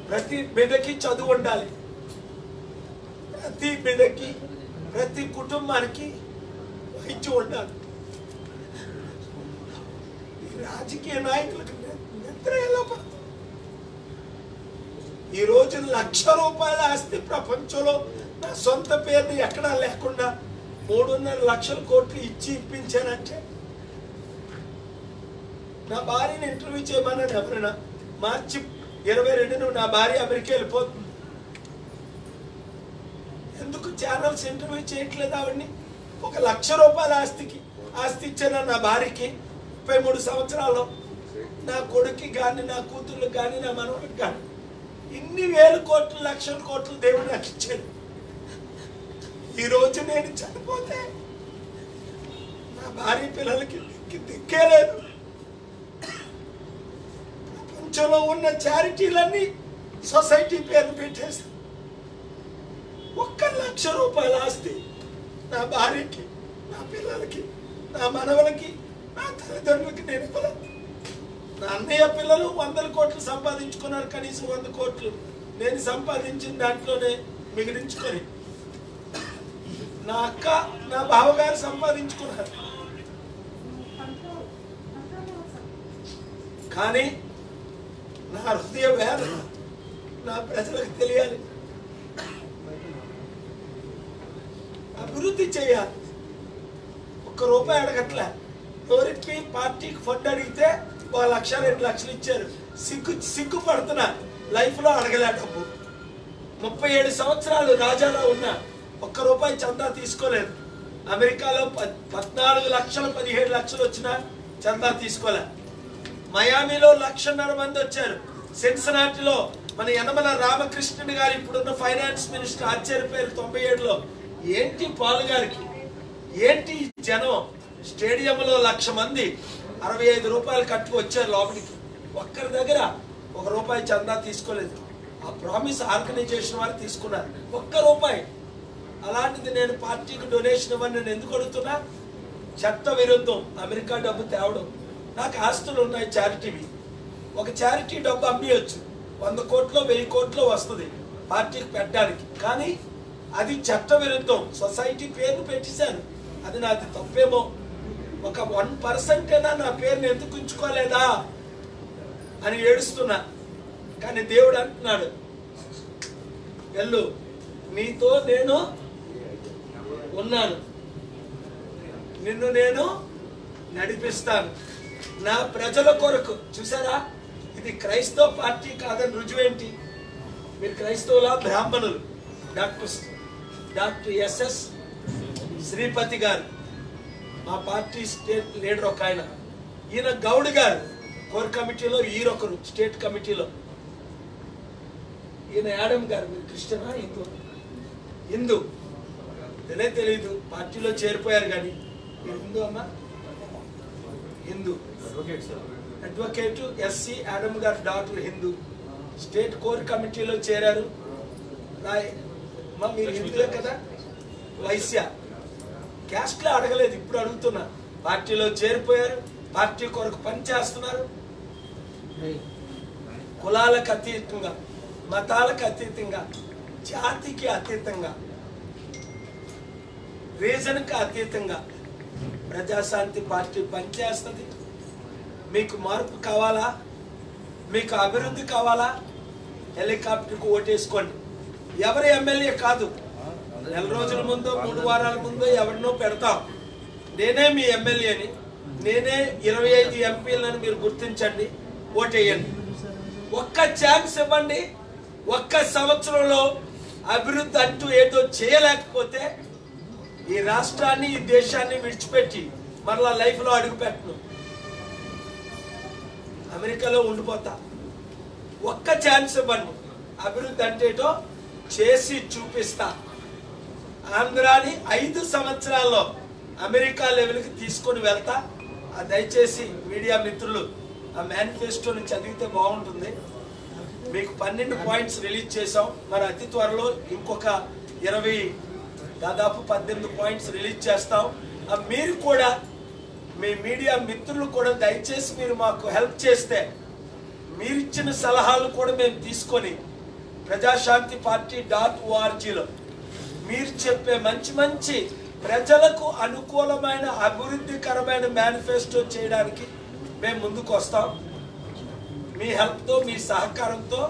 ప్రతి బిడ్డకి చదువు ఉండాలి, ప్రతి బిడ్డకి ప్రతి కుటుంబానికి వైద్యం ఉండాలి. రాజకీయ నాయకులకు నిద్ర ఎలా పడుతుంది? ఈ రోజు 1,00,000 రూపాయల ఆస్తి ప్రపంచంలో నా సొంత పేరుని ఎక్కడా లేకుండా 3.5 లక్షల కోట్లు ఇచ్చి ఇప్పించానంటే, నా భార్యని ఇంటర్వ్యూ చేయమన్నాను ఎవరైనా. మార్చి 22 నా భార్య అమెరికా వెళ్ళిపోతుంది. ఎందుకు ఛానల్స్ ఇంటర్వ్యూ చేయట్లేదు ఆవిడ్ని? 1,00,000 రూపాయల ఆస్తి ఇచ్చాను నా భార్యకి 33 సంవత్సరాల్లో. నా కొడుక్కి కానీ, నా కూతుర్లకు కానీ, నా మనవలకు కానీ ఇన్ని వేల కోట్లు, లక్షల కోట్లు దేవుడు నాకు ఇచ్చాడు. ఈరోజు నేను చనిపోతే నా భార్య పిల్లలకి దిక్కే లేదు. ప్రపంచంలో ఉన్న చారిటీలన్నీ సొసైటీ పేరు పెట్టేసి 1,00,000 రూపాయల ఆస్తి నా భార్యకి, నా పిల్లలకి, నా మనవలకి, నా తల్లిదండ్రులకి నేను ఇవ్వలేదు. నా అన్నయ్య పిల్లలు 100 కోట్లు సంపాదించుకున్నారు, కనీసం 100 కోట్లు నేను సంపాదించిన దాంట్లోనే మిగిలించుకొని. నా అక్క, నా బావగారు సంపాదించుకున్నారు. కానీ నా హృదయ వేదన నా ప్రజలకు తెలియాలి. అభివృద్ధి చేయాలి. 1 రూపాయి అడగట్లే. ఎవరికి పార్టీకి ఫండ్ అడిగితే 1,00,000 2 లక్షలు ఇచ్చారు. సిగ్గుపడుతున్నా. లైఫ్లో అడగలే డబ్బు. 37 సంవత్సరాలు రాజాలో ఉన్నా 1 రూపాయి చందా తీసుకోలేదు. అమెరికాలో 14 లక్షలు 17 లక్షలు వచ్చినా చందా తీసుకోలే. మయామిలో 1,50,000 మంది వచ్చారు. సిన్సినాటిలో మన యనమల రామకృష్ణుని గారు ఇప్పుడున్న ఫైనాన్స్ మినిస్టర్ ఆశ్చర్యపోయారు 97లో. ఏంటి పాల్ గారికి, ఏంటి జనం? స్టేడియంలో 1,00,000 మంది 65 రూపాయలు కట్టుకు వచ్చారు లోపలికి. ఒక్కరి దగ్గర 1 రూపాయి చందా తీసుకోలేదు. ఆ ప్రామిస్ ఆర్గనైజేషన్ వారు తీసుకున్నారు 1 రూపాయి. అలాంటిది నేను పార్టీకి డొనేషన్ ఇవ్వని నేను ఎందుకు అడుగుతున్నా? చట్ట విరుద్ధం అమెరికా డబ్బు తేవడం. నాకు ఆస్తులు ఉన్నాయి చారిటీవి. ఒక చారిటీ డబ్బు అమ్మేయచ్చు. 100 కోట్లో 1000 కోట్లో వస్తుంది పార్టీకి పెట్టడానికి. కానీ అది చట్ట విరుద్ధం. సొసైటీ పేరును పెట్టేశాను. అది నాది తప్పేమో. ఒక 1% అయినా నా పేరుని ఎందుకు ఉంచుకోలేదా అని ఏడుస్తున్నా. కానీ దేవుడు అంటున్నాడు, వెళ్ళు, నీతో నేను ఉన్నాను, నిన్ను నేను నడిపిస్తాను నా ప్రజల కొరకు. చూసారా, ఇది క్రైస్తవ పార్టీ కాదని రుజువేంటి? మీరు క్రైస్తవులా బ్రాహ్మణులు? డాక్టర్ ఎస్ఎస్ శ్రీపతి గారు మా పార్టీ స్టేట్ లీడర్ ఒక ఆయన. ఈయన గౌడ్ గారు కోర్ కమిటీలో, ఈరొకరు స్టేట్ కమిటీలో. ఈయన యాడమ్ గారు. మీరు క్రిస్టియనా హిందూ? హిందూ తెలియదు, పార్టీలో చేరిపోయారు. కానీ హిందూ అమ్మా, హిందూ అడ్వకేట్ ఎస్సీ ఆడమ్ గారి డాక్టర్ హిందూ, స్టేట్ కోర్ కమిటీలో చేరారు. మీరు హిందువే కదా? వైశ్య క్యాస్ట్లో అడగలేదు, ఇప్పుడు అడుగుతున్నా. పార్టీలో చేరిపోయారు, పార్టీ కొరకు పనిచేస్తున్నారు. కులాలకు అతీతంగా, మతాలకు అతీతంగా, జాతికి అతీతంగా, రీజన్కి అతీతంగా ప్రజాశాంతి పార్టీ పనిచేస్తుంది. మీకు మార్పు కావాలా, మీకు అభివృద్ధి కావాలా, హెలికాప్టర్కు ఓటేసుకోండి. ఎవరి ఎమ్మెల్యే కాదు, నెల రోజుల ముందో 3 వారాల ముందో ఎవరినో పెడతాం. నేనే మీ ఎమ్మెల్యేని, నేనే 25 ఎంపీలను మీరు గుర్తించండి, ఓటేయండి. ఒక్క ఛాన్స్ ఇవ్వండి. ఒక్క సంవత్సరంలో అభివృద్ధి అంటూ ఏదో చేయలేకపోతే ఈ రాష్ట్రాన్ని, ఈ దేశాన్ని విడిచిపెట్టి మరలా లైఫ్లో అడుగు పెట్టను, అమెరికాలో ఉండిపోతా. ఒక్క ఛాన్స్ ఇవ్వండి. అభివృద్ధి అంటేటో చేసి చూపిస్తా. ఆంధ్రాని 5 సంవత్సరాల్లో అమెరికా లెవెల్కి తీసుకొని వెళ్తా. దయచేసి మీడియా మిత్రులు ఆ మేనిఫెస్టోని చదివితే బాగుంటుంది. మీకు 12 పాయింట్స్ రిలీజ్ చేసాం. మరి అతి త్వరలో ఇంకొక 20, దాదాపు 18 పాయింట్స్ రిలీజ్ చేస్తాం. మీరు కూడా, మీ మీడియా మిత్రులు కూడా దయచేసి మీరు మాకు హెల్ప్ చేస్తే, మీరిచ్చిన సలహాలు కూడా మేము తీసుకొని ప్రజాశాంతి పార్టీ .orgలో మీరు చెప్పే మంచి ప్రజలకు అనుకూలమైన అభివృద్ధికరమైన మేనిఫెస్టో చేయడానికి మేము ముందుకు వస్తాం. మీ హెల్ప్తో, మీ సహకారంతో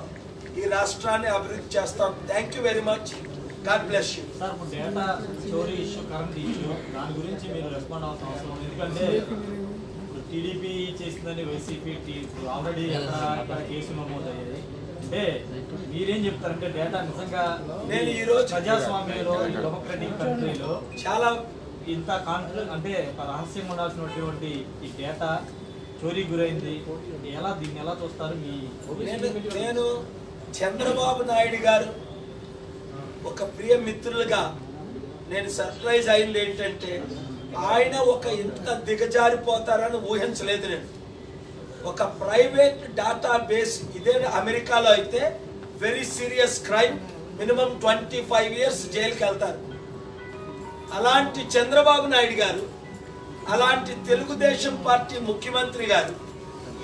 ఈ రాష్ట్రాన్ని అభివృద్ధి చేస్తాం. Thank you very much. God bless you. Sir, ఇప్పుడు data story issue, current issue, దాని గురించి మీరు రెస్పాండ్ అవసరం అవసరం. ఎందుకంటే ఇప్పుడు టీడీపీ చేసిందని వైసీపీ ఆల్రెడీ అక్కడ కేసులు నమోదయ్యాయి. అంటే మీరేం చెప్తారంటే డేటా నిజంగా నేను ఈరోజు ప్రజాస్వామ్యంలో, డెమోక్రటిక్ కంట్రీలో చాలా ఇంత కాన్ఫిడెంట్ అంటే రహస్యంగా ఉండాల్సినటువంటి ఈ డేటా చోరీ గురైంది, దీన్ని ఎలా చూస్తారు? నేను చంద్రబాబు నాయుడు గారు ఒక ప్రియ మిత్రులుగా నేను సర్ప్రైజ్ అయింది ఏంటంటే, ఆయన ఒక ఇంత దిగజారిపోతారని ఊహించలేదు నేను. ఒక ప్రైవేట్ డాటా బేస్, ఇదే అమెరికాలో అయితే very serious crime, minimum 25 years జైలుకి వెళ్తారు. అలాంటి చంద్రబాబు నాయుడు గారు, అలాంటి తెలుగుదేశం పార్టీ ముఖ్యమంత్రి గారు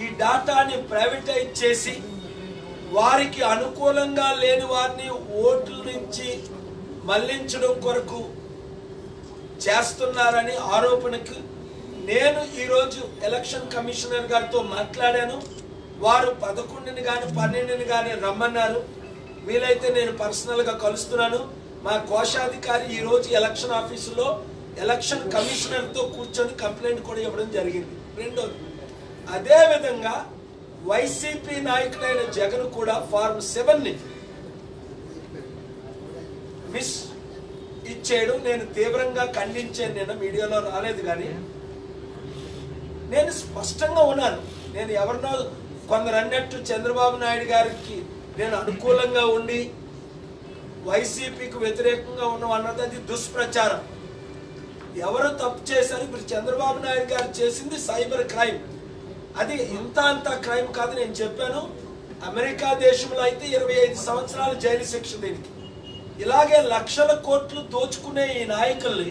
ఈ డాటాని ప్రైవేటైజ్ చేసి వారికి అనుకూలంగా లేని వారిని ఓట్ల నుంచి మళ్లించడం కొరకు చేస్తున్నారని ఆరోపణకు నేను ఈరోజు ఎలక్షన్ కమిషనర్ గారితో మాట్లాడాను. వారు 11ని కానీ 12ని కానీ రమ్మన్నారు. వీలైతే నేను పర్సనల్గా కలుస్తున్నాను. మా కోశాధికారి ఈరోజు ఎలక్షన్ ఆఫీసులో ఎలక్షన్ కమిషనర్తో కూర్చొని కంప్లైంట్ కూడా ఇవ్వడం జరిగింది. రెండోది, అదేవిధంగా వైసీపీ నాయకుడైన జగన్ కూడా ఫార్మ్ 7ని మిస్ ఇచ్చేయడం నేను తీవ్రంగా ఖండించాను. నిన్న మీడియాలో రాలేదు, కానీ నేను స్పష్టంగా ఉన్నాను. నేను ఎవరినో కొందరు అన్నట్టు చంద్రబాబు నాయుడు గారికి నేను అనుకూలంగా ఉండి వైసీపీకి వ్యతిరేకంగా ఉన్నాం అన్నది అది దుష్ప్రచారం. ఎవరు తప్పు చేశారు? ఇప్పుడు చంద్రబాబు నాయుడు గారు చేసింది సైబర్ క్రైమ్. అది అంత క్రైమ్ కాదు. నేను చెప్పాను, అమెరికా దేశంలో అయితే 25 సంవత్సరాల జైలు శిక్ష దీనికి. ఇలాగే లక్షల కోట్లు దోచుకునే ఈ నాయకుల్ని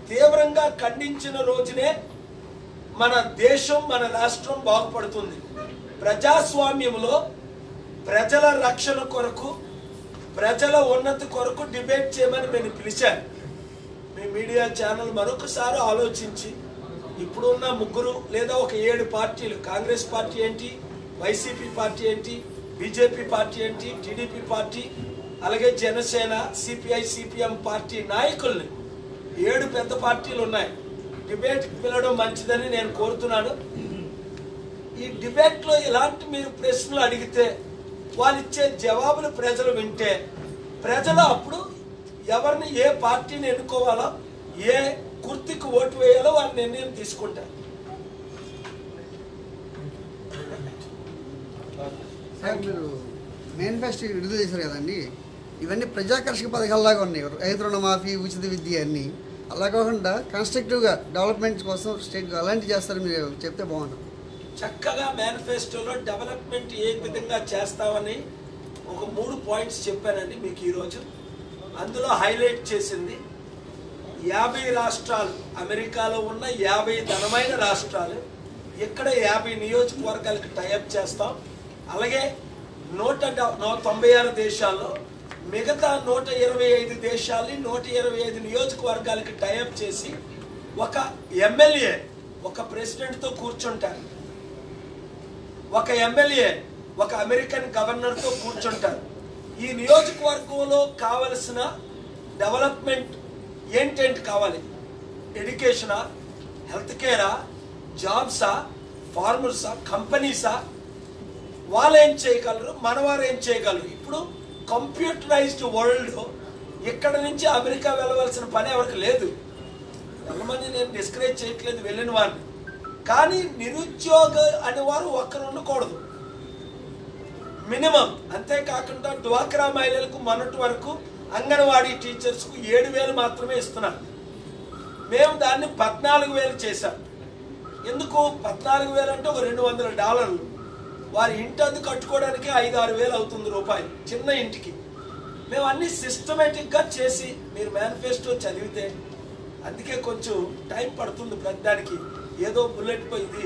తీవ్రంగా ఖండించిన రోజునే మన దేశం, మన రాష్ట్రం బాగుపడుతుంది. ప్రజాస్వామ్యంలో ప్రజల రక్షణ కొరకు, ప్రజల ఉన్నతి కొరకు డిబేట్ చేయమని నేను పిలిచాను. మీ మీడియా ఛానల్ మరొకసారి ఆలోచించి, ఇప్పుడున్న 3 లేదా ఒక 7 పార్టీలు, కాంగ్రెస్ పార్టీ ఏంటి, వైసీపీ పార్టీ ఏంటి, బీజేపీ పార్టీ ఏంటి, టీడీపీ పార్టీ, అలాగే జనసేన, సిపిఐ, సిపిఎం పార్టీ నాయకుల్ని 7 పెద్ద పార్టీలు ఉన్నాయి. డిబేట్కి పిలవడం మంచిదని నేను కోరుతున్నాను. ఈ డిబేట్లో ఎలాంటి మీరు ప్రశ్నలు అడిగితే వాళ్ళు ఇచ్చే జవాబులు ప్రజలు వింటే, ప్రజలు అప్పుడు ఎవరిని, ఏ పార్టీని ఎన్నుకోవాలో, ఏ కుర్తికి ఓటు వేయాలో వారి నిర్ణయం తీసుకుంటారు. సార్, మీరు మేనిఫెస్టో విడుదల చేశారు కదండి, ఇవన్నీ ప్రజాకర్షక పథకాల్లాగా ఉన్నాయి. రైతు రుణమాఫీ, ఉచిత విద్య అన్నీ అలా కాకుండా కన్స్ట్రక్టివ్గా డెవలప్మెంట్ కోసం స్టేట్ అలాంటివి చేస్తారు. మీరు చెప్తే బాగుంటుంది. చక్కగా మేనిఫెస్టోలో డెవలప్మెంట్ ఏ విధంగా చేస్తామని ఒక 3 పాయింట్స్ చెప్పానండి మీకు ఈరోజు. అందులో హైలైట్ చేసింది 50 రాష్ట్రాలు, అమెరికాలో ఉన్న 50 ధనమైన రాష్ట్రాలు, ఇక్కడ 50 నియోజకవర్గాలకు టైఅప్ చేస్తాం. అలాగే 196 దేశాల్లో మిగతా 125 దేశాలని 125 నియోజకవర్గాలకి టైఅప్ చేసి ఒక ఎమ్మెల్యే ఒక ప్రెసిడెంట్తో కూర్చుంటారు, ఒక ఎమ్మెల్యే ఒక అమెరికన్ గవర్నర్తో కూర్చుంటారు. ఈ నియోజకవర్గంలో కావలసిన డెవలప్మెంట్ ఏంటేంటి కావాలి, ఎడ్యుకేషనా, హెల్త్ కేరా, జాబ్సా, ఫార్మర్సా, కంపెనీసా, వాళ్ళు ఏం చేయగలరు, మనవారు ఏం చేయగలరు. ఇప్పుడు కంప్యూటరైజ్డ్ వరల్డ్ ఇక్కడ నుంచి అమెరికా వెళ్ళవలసిన పని ఎవరికి లేదు. వెళ్ళమని నేను డిస్కరేజ్ చేయట్లేదు వెళ్ళిన వారిని, కానీ నిరుద్యోగ అనేవారు ఒక్కరు ఉండకూడదు మినిమం. అంతేకాకుండా డ్వాక్రా మహిళలకు మొన్నటి వరకు అంగన్వాడీ టీచర్స్కు 7,000 మాత్రమే ఇస్తున్నారు. మేము దాన్ని 14,000 చేశాం. ఎందుకు 14,000 అంటే ఒక $200, వారి ఇంటి అద్దె కట్టుకోవడానికి 5-6 వేలు అవుతుంది రూపాయలు చిన్న ఇంటికి. మేము అన్ని సిస్టమేటిక్గా చేసి మీరు మేనిఫెస్టో చదివితే, అందుకే కొంచెం టైం పడుతుంది ప్రతిదానికి. ఏదో బుల్లెట్ ఇది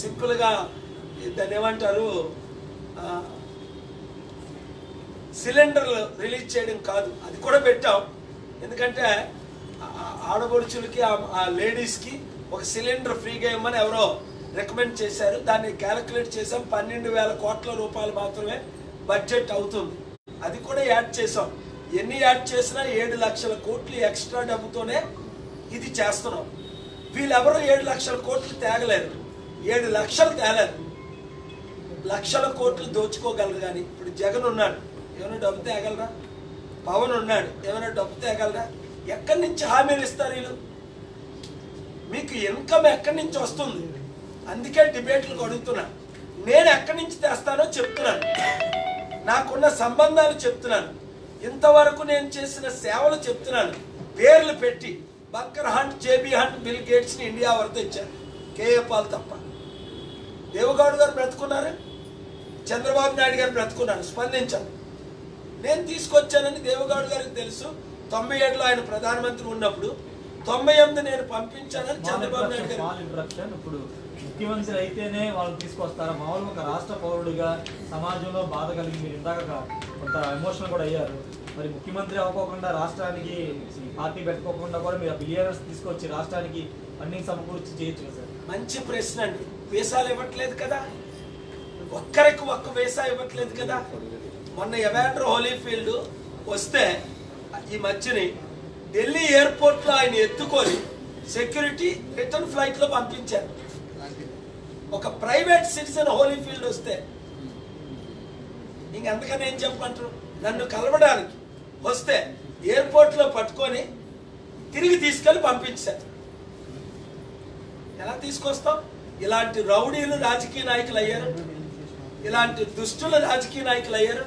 సింపుల్గా దాన్ని ఏమంటారు సిలిండర్లు రిలీజ్ చేయడం కాదు, అది కూడా పెట్టాం. ఎందుకంటే ఆడపడుచులకి ఆ లేడీస్కి ఒక సిలిండర్ ఫ్రీగా ఇవ్వమని ఎవరో రికమెండ్ చేశారు. దాన్ని క్యాలిక్యులేట్ చేసాం, 12,000 కోట్ల రూపాయలు మాత్రమే బడ్జెట్ అవుతుంది. అది కూడా యాడ్ చేసాం. ఎన్ని యాడ్ చేసినా 7 లక్షల కోట్లు ఎక్స్ట్రా డబ్బుతోనే ఇది చేస్తున్నాం. వీళ్ళెవరో 7 లక్షల కోట్లు తేగలేరు, 7 లక్షలు తేలేరు. లక్షల కోట్లు దోచుకోగలరు. కానీ ఇప్పుడు జగన్ ఉన్నాడు, ఏమైనా డబ్బు తేగలరా? పవన్ ఉన్నాడు, ఏమైనా డబ్బు తేగలరా? ఎక్కడి నుంచి హామీలు ఇస్తారు వీళ్ళు? మీకు ఇన్కమ్ ఎక్కడి నుంచి వస్తుంది? అందుకే డిబేట్లకు అడుగుతున్నాను. నేను ఎక్కడి నుంచి తెస్తానో చెప్తున్నాను, నాకున్న సంబంధాలు చెప్తున్నాను, ఇంతవరకు నేను చేసిన సేవలు చెప్తున్నాను. పేర్లు పెట్టి Bunker Hunt, JB Hunt, Bill గేట్స్ని ఇండియా వరకు తెచ్చారు, కేఏ పాల్ తప్ప. దేవగౌడ గారు బ్రతుకున్నారు, చంద్రబాబు నాయుడు గారు బ్రతుకున్నారు, స్పందించారు. నేను తీసుకొచ్చానని దేవగౌడ గారికి తెలుసు. 97లో ఆయన ప్రధానమంత్రి ఉన్నప్పుడు, 98 నేను పంపించానని చంద్రబాబు నాయుడు గారు. ఇప్పుడు ముఖ్యమంత్రి అయితేనే వాళ్ళు తీసుకొస్తారా? మామూలుగా ఒక రాష్ట్ర పౌరుడిగా సమాజంలో బాధ కలిగి మీరు ఇందాక కొంత ఎమోషనల్ కూడా అయ్యారు. మరి ముఖ్యమంత్రి అవ్వకోకుండా రాష్ట్రానికి పార్టీ పెట్టుకోకుండా కూడా మీరు బిలియనర్స్ తీసుకొచ్చి రాష్ట్రానికి ఫండింగ్ సమకూర్చి చేయొచ్చు కదా సార్? మంచి ప్రశ్న అండి. వీసాలు ఇవ్వట్లేదు కదా, ఒక్కరికి ఒక్క వీసా ఇవ్వట్లేదు కదా. మొన్న ఎవాండ్రో హోలీఫీల్డ్ వస్తే ఈ మధ్యని ఢిల్లీ ఎయిర్పోర్ట్లో ఆయన ఎత్తుకొని సెక్యూరిటీ రిటర్న్ ఫ్లైట్లో పంపించారు. ఒక ప్రైవేట్ సిటిజన్ హోలీఫీల్డ్ వస్తే ఇంకెంతకని ఏం చెప్పమంటారు? నన్ను కలవడానికి వస్తే ఎయిర్పోర్ట్లో పట్టుకొని తిరిగి తీసుకెళ్ళి పంపించారు. ఎలా తీసుకొస్తాం? ఇలాంటి రౌడీలు రాజకీయ నాయకులు అయ్యారు, ఇలాంటి దుష్టుల రాజకీయ నాయకులు అయ్యారు.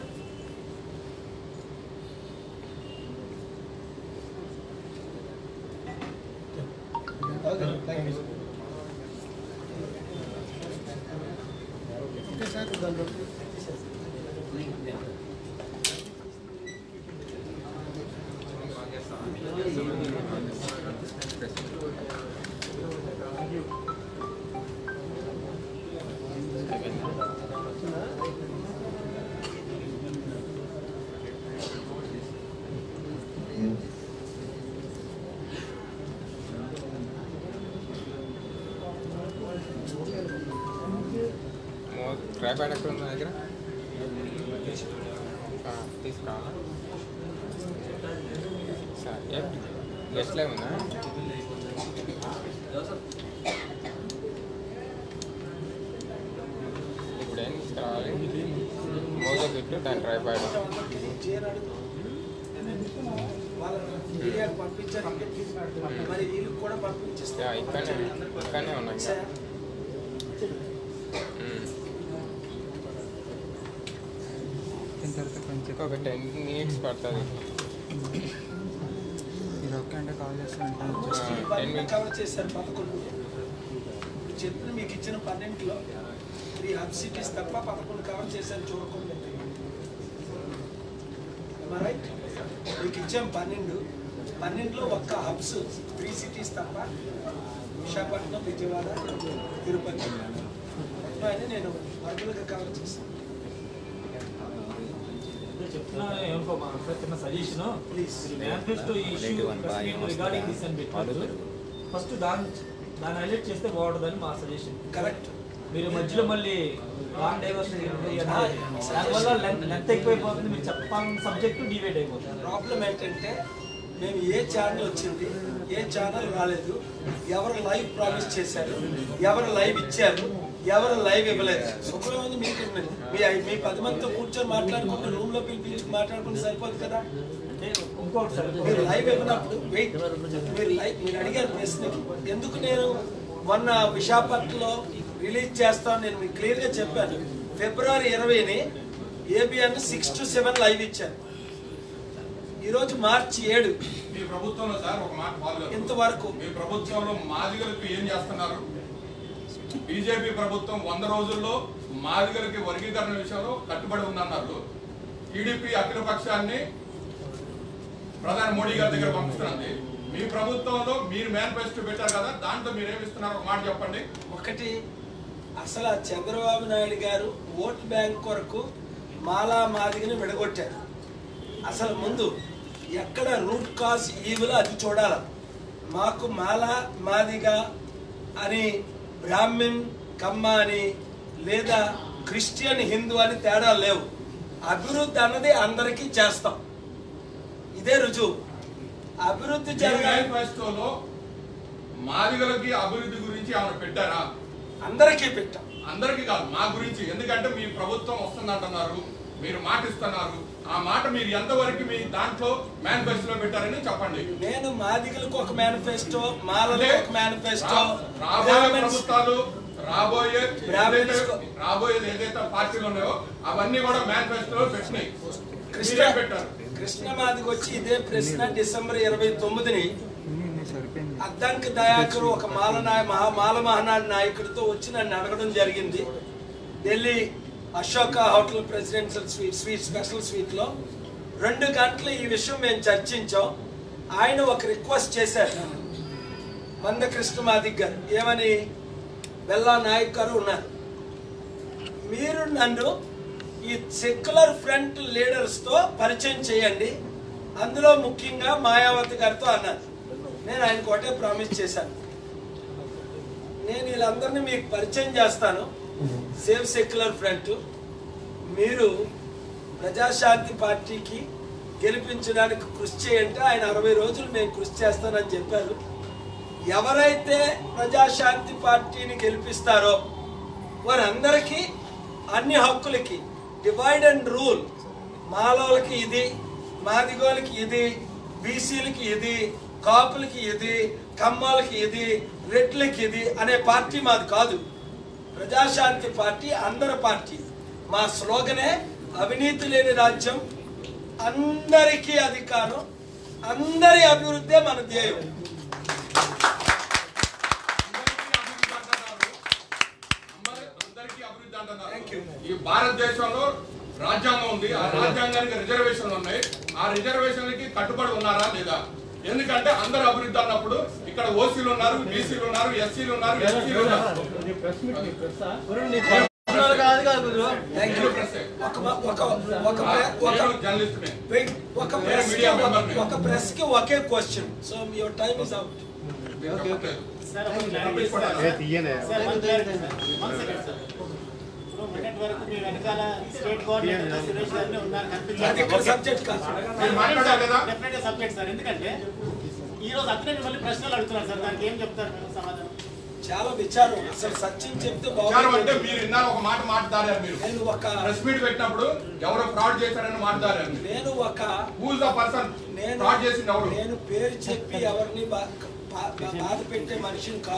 ట్రైపాడ్ ఎక్కడ ఉంది దగ్గర? తీసుకురావాలా? సరే, గెస్ట్లో ఉందా? ఇప్పుడు ఏం తీసుకురావాలి? మోజో కిట్, దాని ట్రైపాడ్. ఇక్కడనే ఉన్నాయి. ఒక 10 minutes పడుతుంది. కవర్ చేశారు 11. ఇప్పుడు చెప్పిన మీకు ఇచ్చిన 12లో 3 హబ్ సిటీస్ తప్ప 11 కవర్ చేశారు చూడకుండా. రైట్, మీకు ఇచ్చాం 12లో ఒక్క హబ్స్ 3 సిటీస్ తప్ప విశాఖపట్నం, విజయవాడ, తిరుపతి అని నేను వర్గులుగా కవర్ చేశాను. చెప్తున్నా ఏమనుకో, చిన్న suggestion, manifesto issue regarding this అని పెట్టారు. ఫస్ట్ దాన్ని హైలైట్ చేస్తే బాగుంటుందని మా సజెషన్. కరెక్ట్. మీరు మధ్యలో మళ్ళీ రాంగ్ డైవర్షన్ దానివల్ల లెంత్ ఎక్కువైపోతుంది. మీరు చెప్పాలని సబ్జెక్టు డివైడ్ అయిపోతుంది. ప్రాబ్లం ఏంటంటే మేము ఏ ఛానల్ వచ్చింది, ఏ ఛానల్ రాలేదు, ఎవరు లైవ్ ప్రామిస్ చేశారు, ఎవరు లైవ్ ఇచ్చారు, ఎవరు లైవ్ ఇవ్వలేదు. శుభ్రమంది మీకు మీ 10 మందితో కూర్చొని మాట్లాడుకుంటే రూమ్లో పిలిచి మాట్లాడుకుంటే సరిపోదు కదా. ఇంకోటి సార్, మీరు లైవ్ ఇవ్వనప్పుడు వెయిట్, మీరు అడిగారు ప్రశ్నకి ఎందుకు నేను మొన్న విశాఖపట్నంలో రిలీజ్ చేస్తాను నేను మీకు క్లియర్గా చెప్పాను. ఫిబ్రవరి 20ని ఏబిఎన్ 6 to 7 లైవ్ ఇచ్చాను. ఈరోజు మార్చి 7. మీ ప్రభుత్వంలో సార్ ఒక మాట ఫాలో ఇంతవరకు మీ ప్రభుత్వంలో మాదిగలకు ఏం చేస్తున్నారు? బీజేపీ ప్రభుత్వం 100 రోజుల్లో మాదిగలకి వర్గీకరణ విషయంలో కట్టుబడి ఉందన్నారు. టీడీపీ అఖిల పక్షాన్ని ప్రధాని మోడీ గారి దగ్గర పంపిస్తున్నది. మీ ప్రభుత్వంలో మీరు మేనిఫెస్టో పెట్టారు కదా, దాంట్లో మీరేమిస్తున్నారు ఒక మాట చెప్పండి. ఒకటి, అసలు చంద్రబాబు నాయుడు గారు ఓట్ బ్యాంక్ కొరకు మాలా మాదిగని విడగొట్టారు. అసలు ముందు ఎక్కడ రూట్ కాజ్ ఈవులో అది చూడాలి. మాకు మాలా మాదిగ అని, బ్రాహ్మిన్ కమ్మ అని, లేదా క్రిస్టియన్ హిందూ అని తేడా లేవు. అభివృద్ధి అన్నది అందరికీ చేస్తాం, ఇదే రుజువు. అభివృద్ధి మేనిఫెస్టోలో మాదిగలకి అభివృద్ధి గురించి ఏమైనా పెట్టారా? అందరికీ పెట్టాం. అందరికీ కాదు, మా గురించి. ఎందుకంటే మీ ప్రభుత్వం వస్తుందంటున్నారు, మీరు మాట ఇస్తున్నారు. ఆ మాట మీరు ఎంతవరకు మీ దాంట్లో మేనిఫెస్టోలో పెట్టారని చెప్పండి. నేను మాదిగలకు ఒక మేనిఫెస్టో, మాలలకు ఒక మేనిఫెస్టో, రాబోయే ప్రభుత్వాలు రాబోయేది ఏదైతే పార్టీలు ఉన్నాయో అవన్నీ కూడా మేనిఫెస్టోలో పెట్టినాయి. పెట్టారు. కృష్ణ మాదిగ వచ్చి ఇదే ప్రశ్న డిసెంబర్ 29ని అద్దంకి దయాకర్ ఒక మాల మహానాడు నాయకుడితో వచ్చి నన్ను అడగడం జరిగింది. Delhi Ashoka hotel presidential suite special suite 2 గంటలు ఈ విషయం మేము చర్చించాం. ఆయన ఒక రిక్వెస్ట్ చేశారు మందకృష్ణ మాదిగ గారు, ఏమని, బెల్లా నాయక్ గారు ఉన్నారు, మీరు నన్ను ఈ సెక్యులర్ ఫ్రంట్ లీడర్స్తో పరిచయం చేయండి, అందులో ముఖ్యంగా మాయావతి గారితో అన్నారు. నేను ఆయనకు ఒకటే ప్రామిస్ చేశాను, నేను వీళ్ళందరినీ మీకు పరిచయం చేస్తాను, సేవ్ సెక్యులర్ ఫ్రంట్, మీరు ప్రజాశాంతి పార్టీకి గెలిపించడానికి కృషి చేయంటే ఆయన 60 రోజులు మేము కృషి చేస్తానని చెప్పారు. ఎవరైతే ప్రజాశాంతి పార్టీని గెలిపిస్తారో వారందరికీ అన్ని హక్కులకి డివైడ్ అండ్ రూల్, మాలోలకి ఇది, మాదిగోలకి ఇది, బీసీలకి ఇది, కాపులకి ఇది, కమ్మాలకి ఇది, రెడ్లకి ఇది అనే పార్టీ మాది కాదు. ప్రజాశాంతి పార్టీ అందరి పార్టీ. మా స్లోగనే అవినీతి లేని రాజ్యం, అందరికీ అధికారం, అందరి అభివృద్ధే మన ధ్యేయం. ఈ భారతదేశంలో రాజ్యాంగం ఉంది, ఆ రాజ్యాంగానికి రిజర్వేషన్లు ఉన్నాయి. ఆ రిజర్వేషన్లకి కట్టుబడి ఉన్నారా లేదా? ఎందుకంటే అందరు అభివృద్ధి అన్నప్పుడు ఇక్కడ ఓసీలు ఉన్నారు, బీసీలు ఉన్నారు, ఎస్సీలు ఉన్నారు, ఎస్టీలు ఉన్నారు. ఒక ప్రెస్ కి ఒకే question. So your time is out. ఎందుకంటే ఈ రోజు అతనే మిమ్మల్ని ప్రశ్నలు అడుగుతున్నారు సార్, దానికి ఏం చెప్తారు సమాధానం? చాలా విచారం. అసలు సత్యం చెప్తే బాగుంటే మీరు ఇన్నారు ఒక మాట మాట్లాడారు. మీరు నేను ఒక ప్రెస్ మీట్ పెట్టినప్పుడు ఎవరో ఫ్రాడ్ చేశారని మాట్లాడారు. నేను ఒక who is the person fraud చేసింది ఎవరు? నేను పేరు చెప్పి ఎవరిని బాధ పెట్టే మనిషిని కాదు.